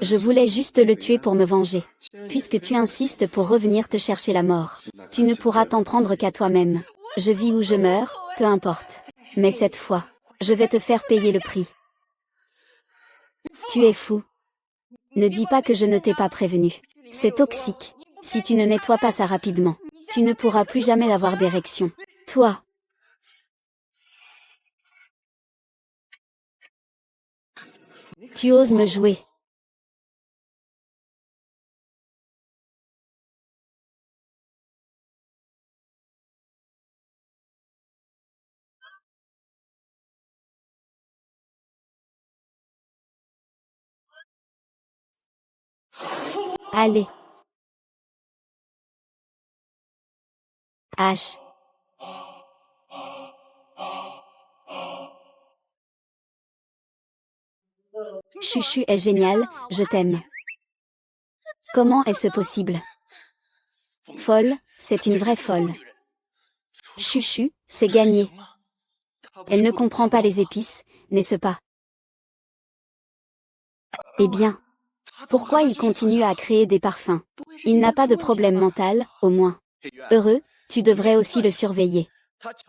Je voulais juste le tuer pour me venger. Puisque tu insistes pour revenir te chercher la mort. Tu ne pourras t'en prendre qu'à toi-même. Je vis ou je meurs, peu importe. Mais cette fois, je vais te faire payer le prix. Tu es fou. Ne dis pas que je ne t'ai pas prévenu. C'est toxique. Si tu ne nettoies pas ça rapidement, tu ne pourras plus jamais avoir d'érection. Toi. Tu oses me jouer. Allez. H. Chuchu est génial, je t'aime. Comment est-ce possible? Folle, c'est une vraie folle. Chuchu, c'est gagné. Elle ne comprend pas les épices, n'est-ce pas? Eh bien. Pourquoi il continue à créer des parfums? Il n'a pas de problème mental, au moins. Heureux, tu devrais aussi le surveiller.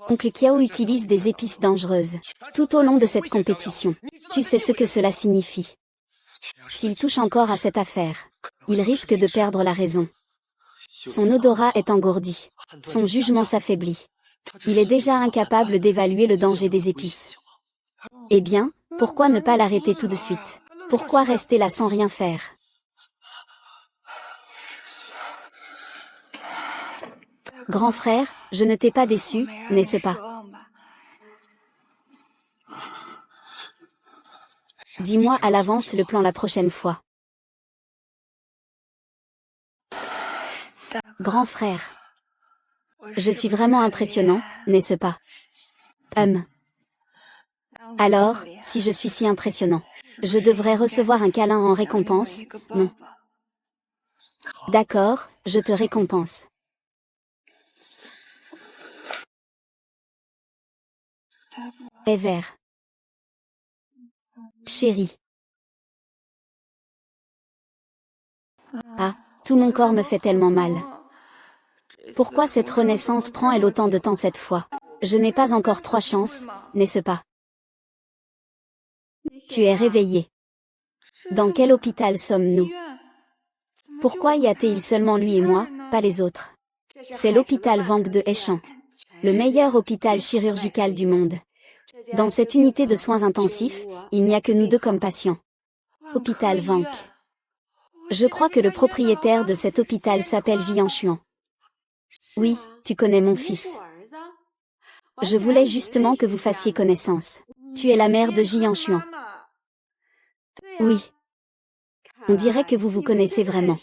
Oncle Kiao utilise des épices dangereuses. Tout au long de cette compétition. Tu sais ce que cela signifie. S'il touche encore à cette affaire, il risque de perdre la raison. Son odorat est engourdi. Son jugement s'affaiblit. Il est déjà incapable d'évaluer le danger des épices. Eh bien, Pourquoi ne pas l'arrêter tout de suite? Pourquoi rester là sans rien faire? Grand frère, je ne t'ai pas déçu, n'est-ce pas? Dis-moi à l'avance le plan la prochaine fois. Grand frère. Je suis vraiment impressionnant, n'est-ce pas? Alors, si je suis si impressionnant, je devrais recevoir un câlin en récompense, non? D'accord, je te récompense. Ever. Chérie. Ah, tout mon corps me fait tellement mal. Pourquoi cette renaissance prend-elle autant de temps cette fois? Je n'ai pas encore 3 chances, n'est-ce pas? Tu es réveillé. Dans quel hôpital sommes-nous? Pourquoi y a-t-il seulement lui et moi, pas les autres? C'est l'hôpital Wang de Heichan. Le meilleur hôpital chirurgical du monde. Dans cette unité de soins intensifs, il n'y a que nous deux comme patients. Hôpital Wang. Je crois que le propriétaire de cet hôpital s'appelle Jian Xuan. Oui, tu connais mon fils. Je voulais justement que vous fassiez connaissance. Tu es la mère de Jian Xuan. Oui. On dirait que vous vous connaissez vraiment.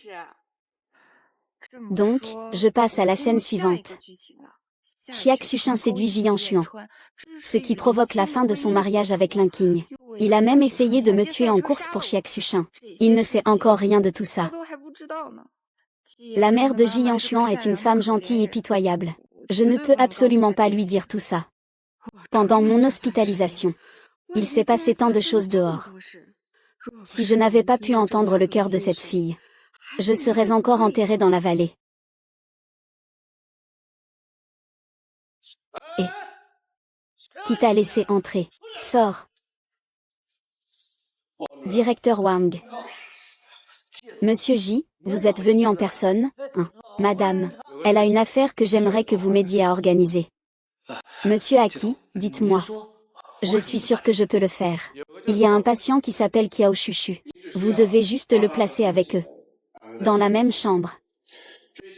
Donc, je passe à la scène suivante. Xia Xuchin séduit Jian Xuan, ce qui provoque la fin de son mariage avec Lin Qing. Il a même essayé de me tuer en course pour Xia Xuchin. Il ne sait encore rien de tout ça. La mère de Jian Xuan est une femme gentille et pitoyable. Je ne peux absolument pas lui dire tout ça. Pendant mon hospitalisation, il s'est passé tant de choses dehors. Si je n'avais pas pu entendre le cœur de cette fille, je serais encore enterrée dans la vallée. Et qui t'a laissé entrer? Sors. Directeur Wang. Monsieur J, vous êtes venu en personne, hein? Madame, elle a une affaire que j'aimerais que vous m'aidiez à organiser. Monsieur Aki, dites-moi. Je suis sûr que je peux le faire. Il y a un patient qui s'appelle Kiao Chuchu. Vous devez juste le placer avec eux. Dans la même chambre.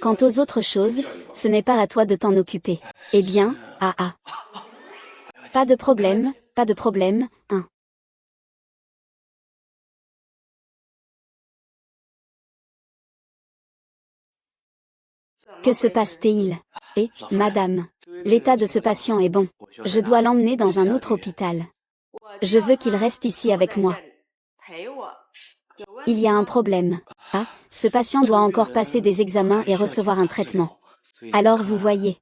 Quant aux autres choses, ce n'est pas à toi de t'en occuper. Eh bien, Pas de problème, hein. Que se passe-t-il? Eh, madame, l'état de ce patient est bon. Je dois l'emmener dans un autre hôpital. Je veux qu'il reste ici avec moi. Il y a un problème. Ah, ce patient doit encore passer des examens et recevoir un traitement. Alors vous voyez.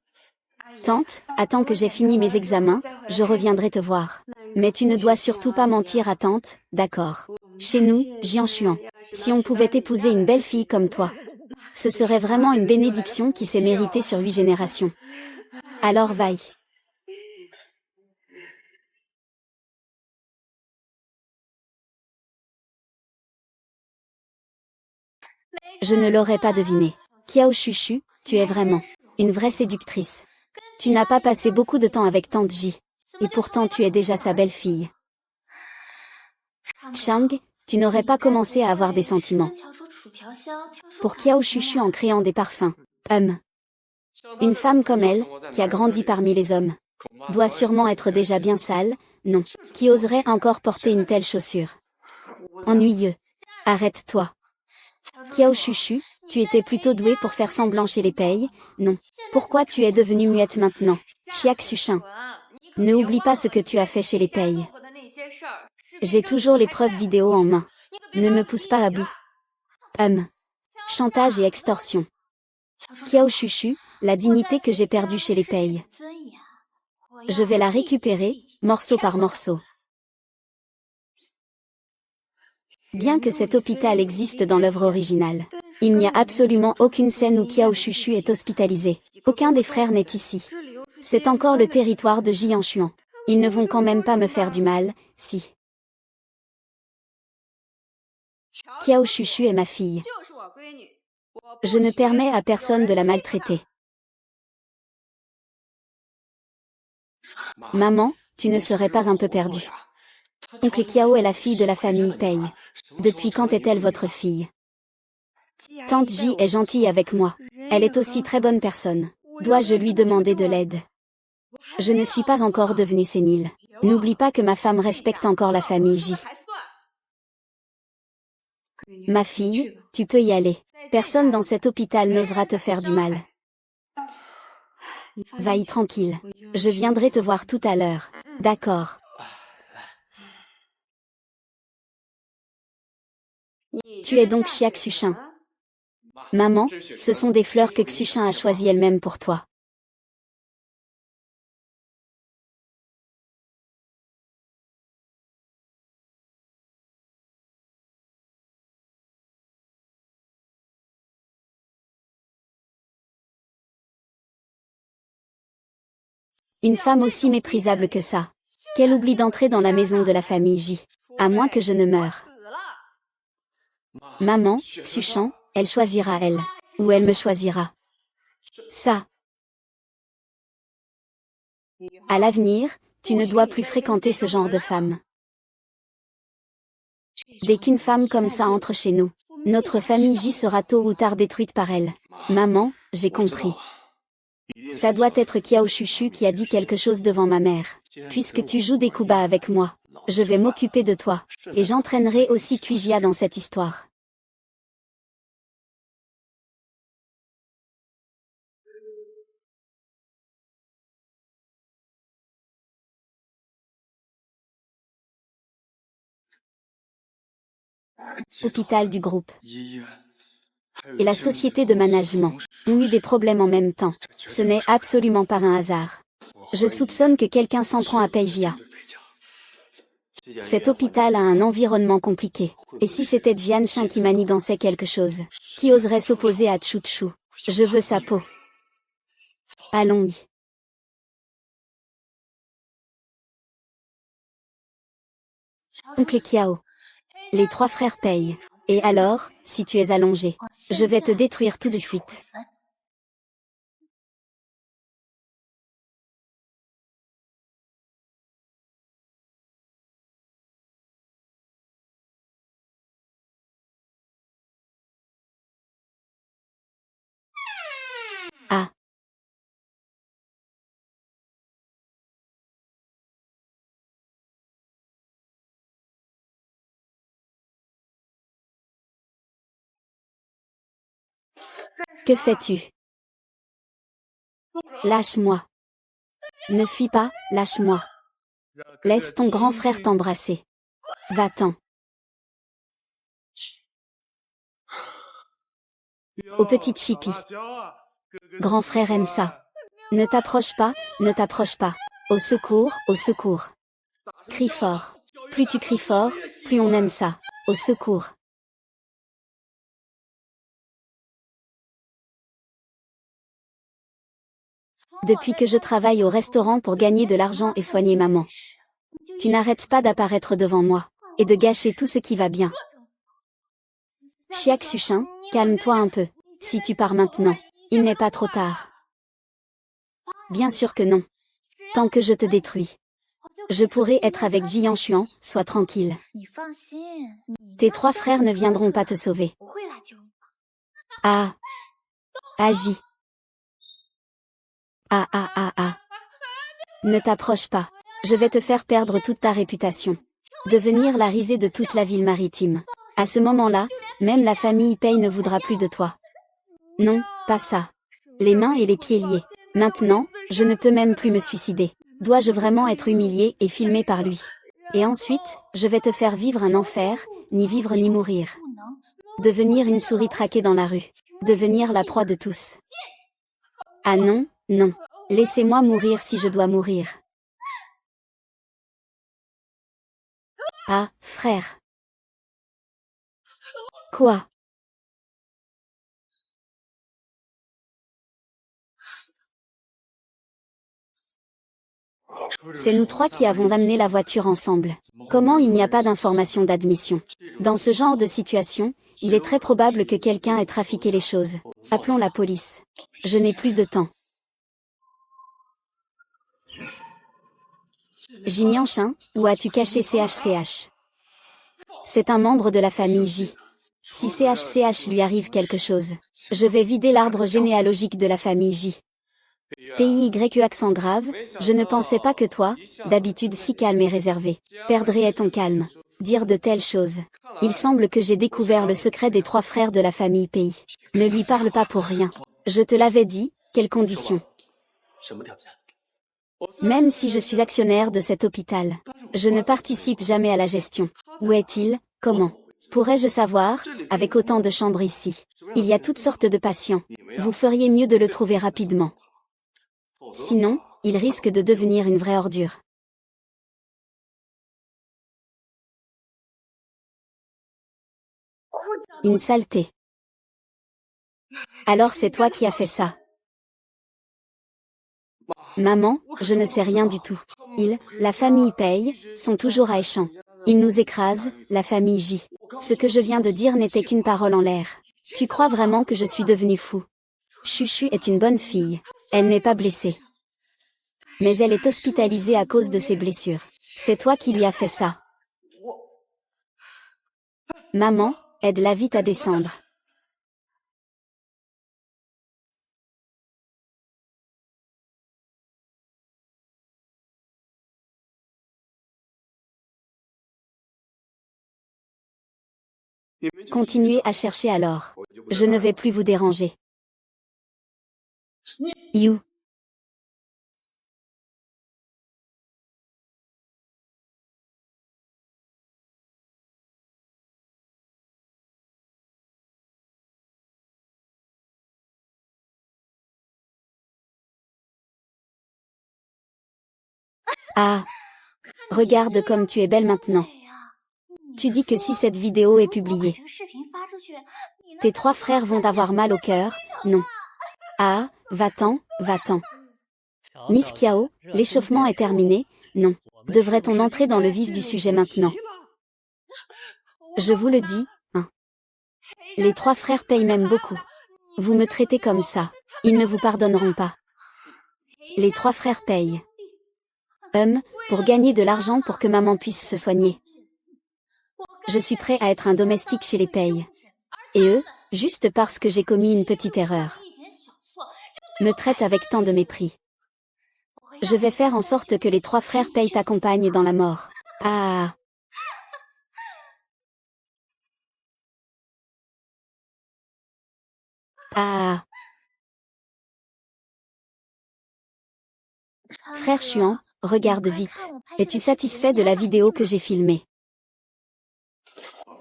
Tante, attends que j'ai fini mes examens, je reviendrai te voir. Mais tu ne dois surtout pas mentir à tante, d'accord? Chez nous, Jian Xuan. Si on pouvait épouser une belle fille comme toi, ce serait vraiment une bénédiction qui s'est méritée sur 8 générations. Alors vaille. Je ne l'aurais pas deviné. Kiao Chuchu, tu es vraiment une vraie séductrice. Tu n'as pas passé beaucoup de temps avec tante J. Et pourtant tu es déjà sa belle-fille. Chang, tu n'aurais pas commencé à avoir des sentiments pour Kiao Chuchu en créant des parfums. Une femme comme elle, qui a grandi parmi les hommes, doit sûrement être déjà bien sale, non? Qui oserait encore porter une telle chaussure? Ennuyeux. Arrête-toi. Kiao Chuchu, tu étais plutôt douée pour faire semblant chez les Pei, non? Pourquoi tu es devenue muette maintenant? Xia Xuchin. Ne oublie pas ce que tu as fait chez les Pei. J'ai toujours les preuves vidéo en main. Ne me pousse pas à bout. Chantage et extorsion. Kiao Chuchu, la dignité que j'ai perdue chez les Pei. Je vais la récupérer, morceau par morceau. Bien que cet hôpital existe dans l'œuvre originale, il n'y a absolument aucune scène où Kiao Chuchu est hospitalisé. Aucun des frères n'est ici. C'est encore le territoire de Jian Xuan. Ils ne vont quand même pas me faire du mal, si. Kiao Chuchu est ma fille. Je ne permets à personne de la maltraiter. Maman, tu ne serais pas un peu perdue? Oncle Kiao est la fille de la famille Pei. Depuis quand est-elle votre fille? Tante Ji est gentille avec moi. Elle est aussi très bonne personne. Dois-je lui demander de l'aide? Je ne suis pas encore devenue sénile. N'oublie pas que ma femme respecte encore la famille Ji. Ma fille, tu peux y aller. Personne dans cet hôpital n'osera te faire du mal. Va-y tranquille. Je viendrai te voir tout à l'heure. D'accord. Tu es donc Xia Xuchin. Maman, ce sont des fleurs que Xuchin a choisies elle-même pour toi. Une femme aussi méprisable que ça. Quel oubli d'entrer dans la maison de la famille Ji. À moins que je ne meure. Maman, Xuchin, elle choisira elle. Ou elle me choisira. Ça. À l'avenir, tu ne dois plus fréquenter ce genre de femme. Dès qu'une femme comme ça entre chez nous, notre famille J sera tôt ou tard détruite par elle. Maman, j'ai compris. Ça doit être Kiao Chuchu qui a dit quelque chose devant ma mère. Puisque tu joues des coups bas avec moi, je vais m'occuper de toi. Et j'entraînerai aussi Kuijia dans cette histoire. Hôpital du groupe. Et la société de management ont eu des problèmes en même temps. Ce n'est absolument pas un hasard. Je soupçonne que quelqu'un s'en prend à Peijia. Cet hôpital a un environnement compliqué. Et si c'était Jian Shin qui manigançait quelque chose? Qui oserait s'opposer à Chu-Chu? Je veux sa peau. Allons-y. Oncle Kiao. Les trois frères payent. Et alors, si tu es allongé, je vais te détruire tout de suite. Ah. Que fais-tu? Lâche-moi. Ne fuis pas, lâche-moi. Laisse ton grand frère t'embrasser. Va-t'en. Au petit Chippy. Grand frère aime ça. Ne t'approche pas, ne t'approche pas. Au secours, au secours. Crie fort. Plus tu cries fort, plus on aime ça. Au secours. Depuis que je travaille au restaurant pour gagner de l'argent et soigner maman. Tu n'arrêtes pas d'apparaître devant moi. Et de gâcher tout ce qui va bien. Xia Xuchin, calme-toi un peu. Si tu pars maintenant, il n'est pas trop tard. Bien sûr que non. Tant que je te détruis. Je pourrai être avec Jian Xuan, sois tranquille. Tes trois frères ne viendront pas te sauver. Ah. Agis. Ah ah ah ah. Ne t'approche pas. Je vais te faire perdre toute ta réputation. Devenir la risée de toute la ville maritime. À ce moment-là, même la famille Pei ne voudra plus de toi. Non, pas ça. Les mains et les pieds liés. Maintenant, je ne peux même plus me suicider. Dois-je vraiment être humilié et filmé par lui? Et ensuite, je vais te faire vivre un enfer, ni vivre ni mourir. Devenir une souris traquée dans la rue. Devenir la proie de tous. Ah non, non. Laissez-moi mourir si je dois mourir. Ah, frère. Quoi? C'est nous trois qui avons amené la voiture ensemble. Comment il n'y a pas d'information d'admission? Dans ce genre de situation, il est très probable que quelqu'un ait trafiqué les choses. Appelons la police. Je n'ai plus de temps. Jinyanshin, où as-tu caché CHCH? C'est un membre de la famille J. Si CHCH lui arrive quelque chose, je vais vider l'arbre généalogique de la famille J. PYU accent grave, je ne pensais pas que toi, d'habitude si calme et réservé, perdrais ton calme. Dire de telles choses. Il semble que j'ai découvert le secret des 3 frères de la famille Pays. Ne lui parle pas pour rien. Je te l'avais dit, quelles conditions? Même si je suis actionnaire de cet hôpital, je ne participe jamais à la gestion. Où est-il? Comment? Pourrais-je savoir, avec autant de chambres ici? Il y a toutes sortes de patients. Vous feriez mieux de le trouver rapidement. Sinon, il risque de devenir une vraie ordure. Une saleté. Alors c'est toi qui as fait ça. Maman, je ne sais rien du tout. La famille Paye, sont toujours à Échamps. Ils nous écrasent, la famille J. Ce que je viens de dire n'était qu'une parole en l'air. Tu crois vraiment que je suis devenue fou? Chuchu est une bonne fille. Elle n'est pas blessée. Mais elle est hospitalisée à cause de ses blessures. C'est toi qui lui as fait ça. Maman, aide-la vite à descendre. Continuez à chercher alors. Je ne vais plus vous déranger. You. Ah. Regarde comme tu es belle maintenant. Tu dis que si cette vidéo est publiée, tes 3 frères vont avoir mal au cœur, non. Ah, va-t'en, va-t'en. Miss Kiao, l'échauffement est terminé, non. Devrait-on entrer dans le vif du sujet maintenant? Je vous le dis, hein. Les 3 frères payent même beaucoup. Vous me traitez comme ça, ils ne vous pardonneront pas. Les 3 frères payent. Pour gagner de l'argent pour que maman puisse se soigner. Je suis prêt à être un domestique chez les Payes. Et eux, juste parce que j'ai commis une petite erreur, me traitent avec tant de mépris. Je vais faire en sorte que les 3 frères Payes t'accompagnent dans la mort. Ah. Ah. Frère Chuan, regarde vite. Es-tu satisfait de la vidéo que j'ai filmée?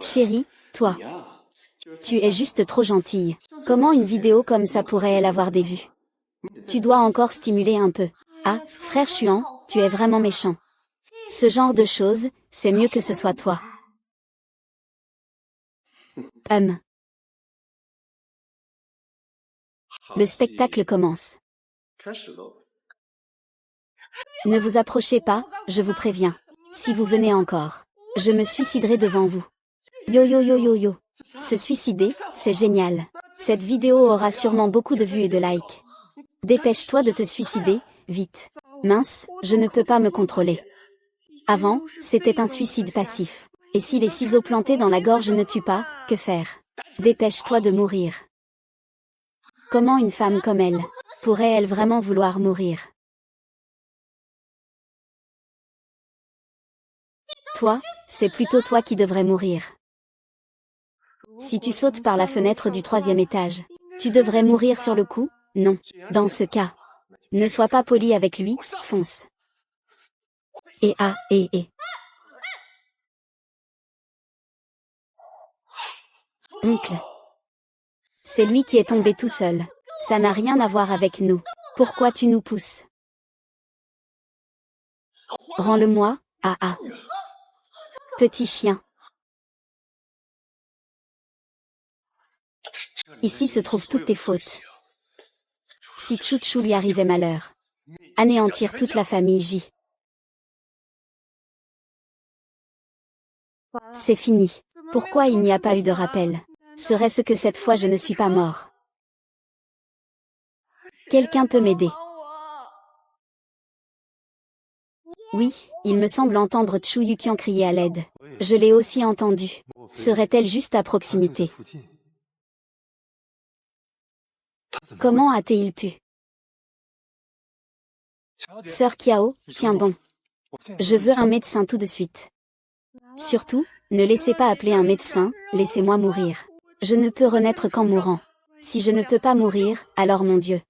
Chérie, toi. Tu es juste trop gentille. Comment une vidéo comme ça pourrait-elle avoir des vues? Tu dois encore stimuler un peu. Ah, frère Chuan, tu es vraiment méchant. Ce genre de choses, c'est mieux que ce soit toi. Le spectacle commence. Ne vous approchez pas, je vous préviens. Si vous venez encore, je me suiciderai devant vous. Yo yo yo yo yo. Se suicider, c'est génial. Cette vidéo aura sûrement beaucoup de vues et de likes. Dépêche-toi de te suicider, vite. Mince, je ne peux pas me contrôler. Avant, c'était un suicide passif. Et si les ciseaux plantés dans la gorge ne tuent pas, que faire? Dépêche-toi de mourir. Comment une femme comme elle pourrait-elle vraiment vouloir mourir? Toi, c'est plutôt toi qui devrais mourir. Si tu sautes par la fenêtre du 3e étage, tu devrais mourir sur le coup? Non. Dans ce cas, ne sois pas poli avec lui, fonce. Et. Oncle. C'est lui qui est tombé tout seul. Ça n'a rien à voir avec nous. Pourquoi tu nous pousses? Rends-le-moi, ah. Petit chien. Ici se trouvent toutes tes fautes. Si Chouchou lui arrivait malheur. Anéantir toute la famille J. C'est fini. Pourquoi il n'y a pas eu de rappel? Serait-ce que cette fois je ne suis pas mort? Quelqu'un peut m'aider? Oui, il me semble entendre Chu Yuqian crier à l'aide. Je l'ai aussi entendu. Serait-elle juste à proximité? Comment a-t-il pu? Sœur Kiao, tiens bon. Je veux un médecin tout de suite. Surtout, ne laissez pas appeler un médecin, laissez-moi mourir. Je ne peux renaître qu'en mourant. Si je ne peux pas mourir, alors mon Dieu.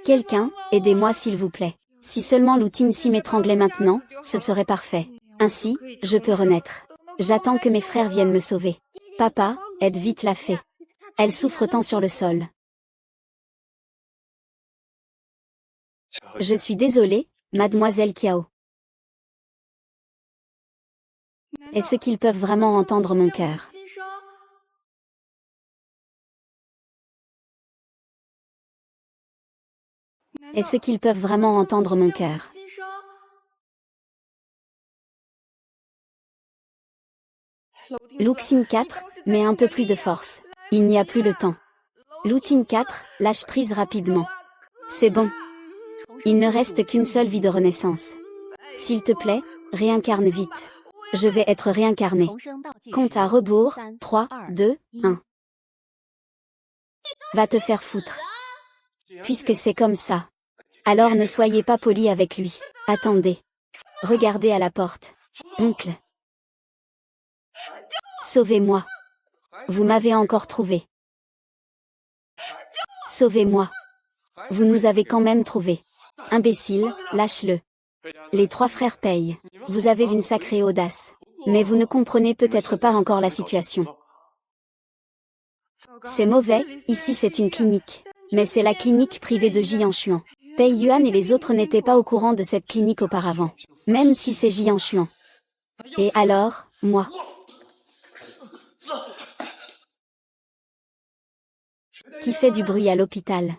Quelqu'un, aidez-moi s'il vous plaît. Si seulement Lu Tingxi m'étranglait maintenant, ce serait parfait. Ainsi, je peux renaître. J'attends que mes frères viennent me sauver. Papa, aide vite la fée. Elle souffre tant sur le sol. Je suis désolée, mademoiselle Kiao. Est-ce qu'ils peuvent vraiment entendre mon cœur? Est-ce qu'ils peuvent vraiment entendre mon cœur? Luxing 4, mais un peu plus de force. Il n'y a plus le temps. Luting 4, lâche prise rapidement. C'est bon. Il ne reste qu'une seule vie de renaissance. S'il te plaît, réincarne vite. Je vais être réincarné. Compte à rebours, 3, 2, 1. Va te faire foutre. Puisque c'est comme ça. Alors ne soyez pas poli avec lui. Attendez. Regardez à la porte. Oncle. Sauvez-moi. Vous m'avez encore trouvé. Sauvez-moi. Vous nous avez quand même trouvé. Imbécile, lâche-le. Les 3 frères payent. Vous avez une sacrée audace. Mais vous ne comprenez peut-être pas encore la situation. C'est mauvais, ici c'est une clinique. Mais c'est la clinique privée de Jianshuan. Pei Yuan et les autres n'étaient pas au courant de cette clinique auparavant. Même si c'est Jianshuan. Et alors, moi? Qui fait du bruit à l'hôpital?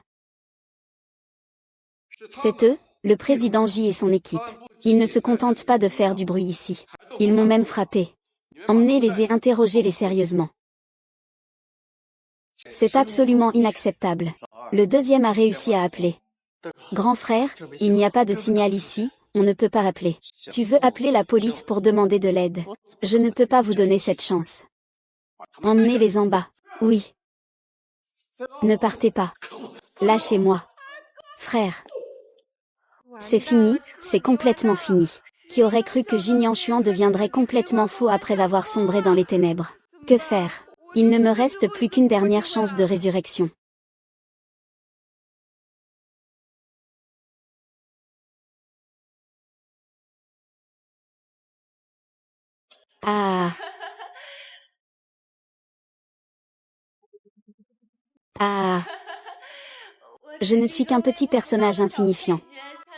C'est eux, le président J et son équipe. Ils ne se contentent pas de faire du bruit ici. Ils m'ont même frappé. Emmenez-les et interrogez-les sérieusement. C'est absolument inacceptable. Le deuxième a réussi à appeler. Grand frère, il n'y a pas de signal ici, on ne peut pas appeler. Tu veux appeler la police pour demander de l'aide? Je ne peux pas vous donner cette chance. Emmenez-les en bas. Oui. Ne partez pas. Lâchez-moi. Frère. C'est fini, c'est complètement fini. Qui aurait cru que Jin Yanshuan deviendrait complètement fou après avoir sombré dans les ténèbres? Que faire? Il ne me reste plus qu'une dernière chance de résurrection. Ah. Ah. Je ne suis qu'un petit personnage insignifiant.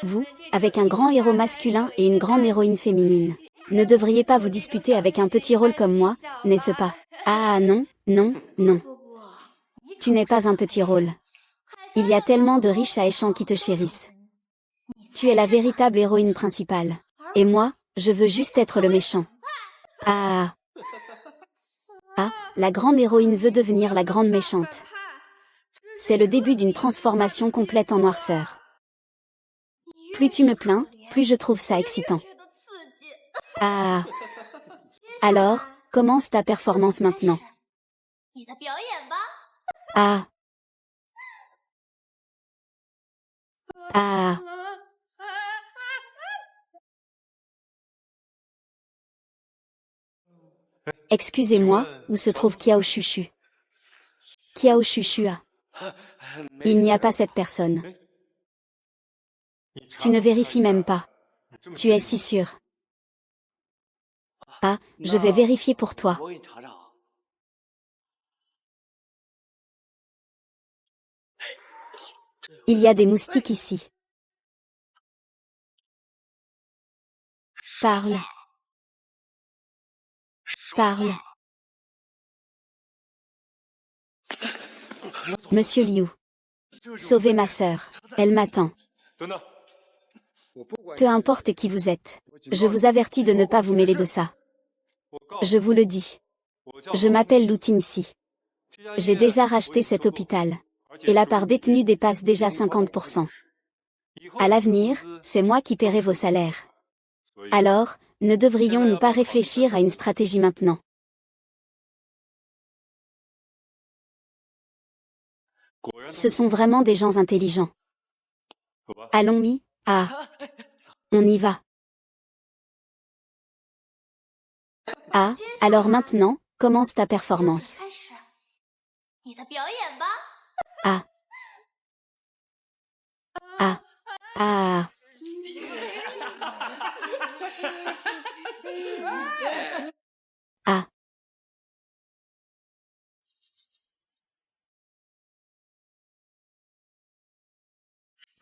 Vous, avec un grand héros masculin et une grande héroïne féminine, ne devriez pas vous disputer avec un petit rôle comme moi, n'est-ce pas? Ah non, non, non. Tu n'es pas un petit rôle. Il y a tellement de riches à Échamps qui te chérissent. Tu es la véritable héroïne principale. Et moi, je veux juste être le méchant. Ah. Ah, la grande héroïne veut devenir la grande méchante. C'est le début d'une transformation complète en noirceur. Plus tu me plains, plus je trouve ça excitant. Ah. Alors, commence ta performance maintenant. Ah. Ah. Excusez-moi, où se trouve Kiao Chuchu? Kiao Chuchu a. Il n'y a pas cette personne. Tu ne vérifies même pas. Tu es si sûr. Ah, je vais vérifier pour toi. Il y a des moustiques ici. Parle. Parle. Monsieur Liu. Sauvez ma sœur. Elle m'attend. Peu importe qui vous êtes. Je vous avertis de ne pas vous mêler de ça. Je vous le dis. Je m'appelle Lu Tingxi. J'ai déjà racheté cet hôpital. Et la part détenue dépasse déjà 50%. À l'avenir, c'est moi qui paierai vos salaires. Alors, ne devrions-nous pas réfléchir à une stratégie maintenant? Ce sont vraiment des gens intelligents. Allons-y, on y va. Alors maintenant, commence ta performance. Ah. Ah. Ah. Ah.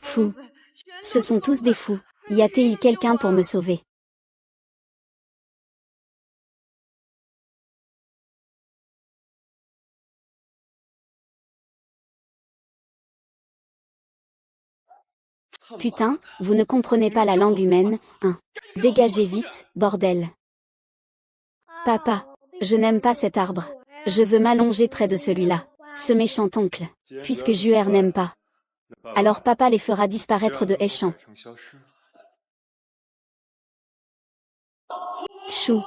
Fou. Ce sont tous des fous. Y a-t-il quelqu'un pour me sauver? Putain, vous ne comprenez pas la langue humaine, hein. Dégagez vite, bordel. Papa, je n'aime pas cet arbre. Je veux m'allonger près de celui-là. Ce méchant oncle. Puisque Juer n'aime pas. Alors papa les fera disparaître de Heichan. Chou.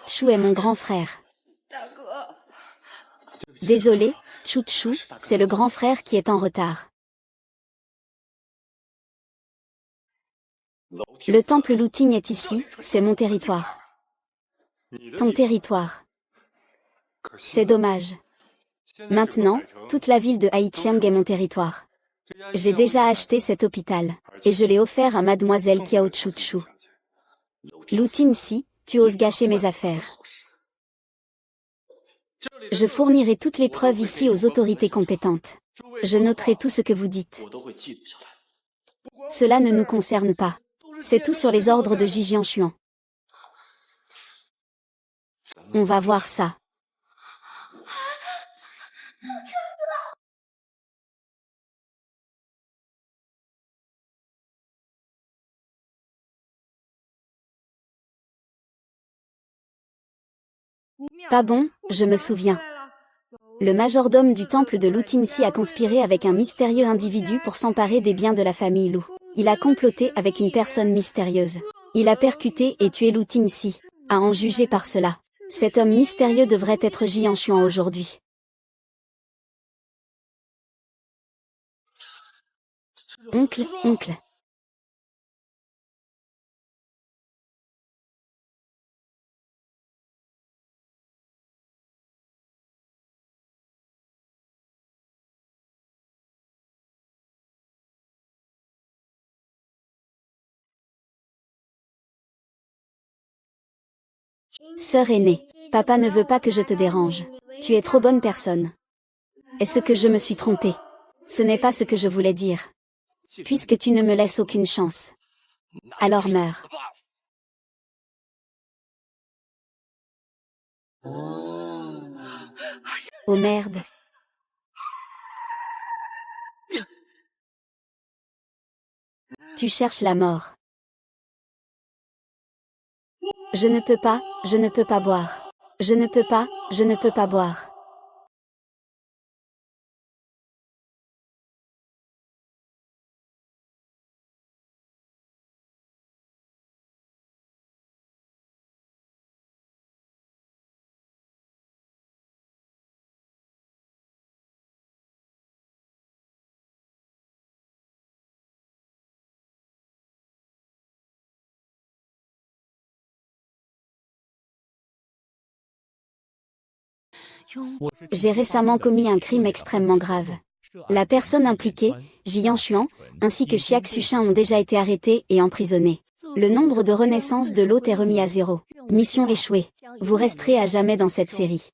Chou est mon grand frère. Désolé, Chou, c'est le grand frère qui est en retard. Le temple Luting est ici, c'est mon territoire. Ton territoire. C'est dommage. Maintenant, toute la ville de Haicheng est mon territoire. J'ai déjà acheté cet hôpital, et je l'ai offert à mademoiselle Kiao Chou. Luting si, tu oses gâcher mes affaires. Je fournirai toutes les preuves ici aux autorités compétentes. Je noterai tout ce que vous dites. Cela ne nous concerne pas. C'est tout sur les ordres de Ji Jianxuan. On va voir ça. Pas bon, je me souviens. Le majordome du temple de Lutingxi a conspiré avec un mystérieux individu pour s'emparer des biens de la famille Lu. Il a comploté avec une personne mystérieuse. Il a percuté et tué Lutingxi. À en juger par cela, cet homme mystérieux devrait être Ji Jianxuan aujourd'hui. Oncle. Sœur aînée, papa ne veut pas que je te dérange. Tu es trop bonne personne. Est-ce que je me suis trompée? Ce n'est pas ce que je voulais dire. Puisque tu ne me laisses aucune chance. Alors meurs. Oh merde. Tu cherches la mort. Je ne peux pas boire. Je ne peux pas boire. J'ai récemment commis un crime extrêmement grave. La personne impliquée, Ji Jianxuan, ainsi que Xiak Xuchin ont déjà été arrêtés et emprisonnés. Le nombre de renaissances de l'hôte est remis à 0. Mission échouée. Vous resterez à jamais dans cette série.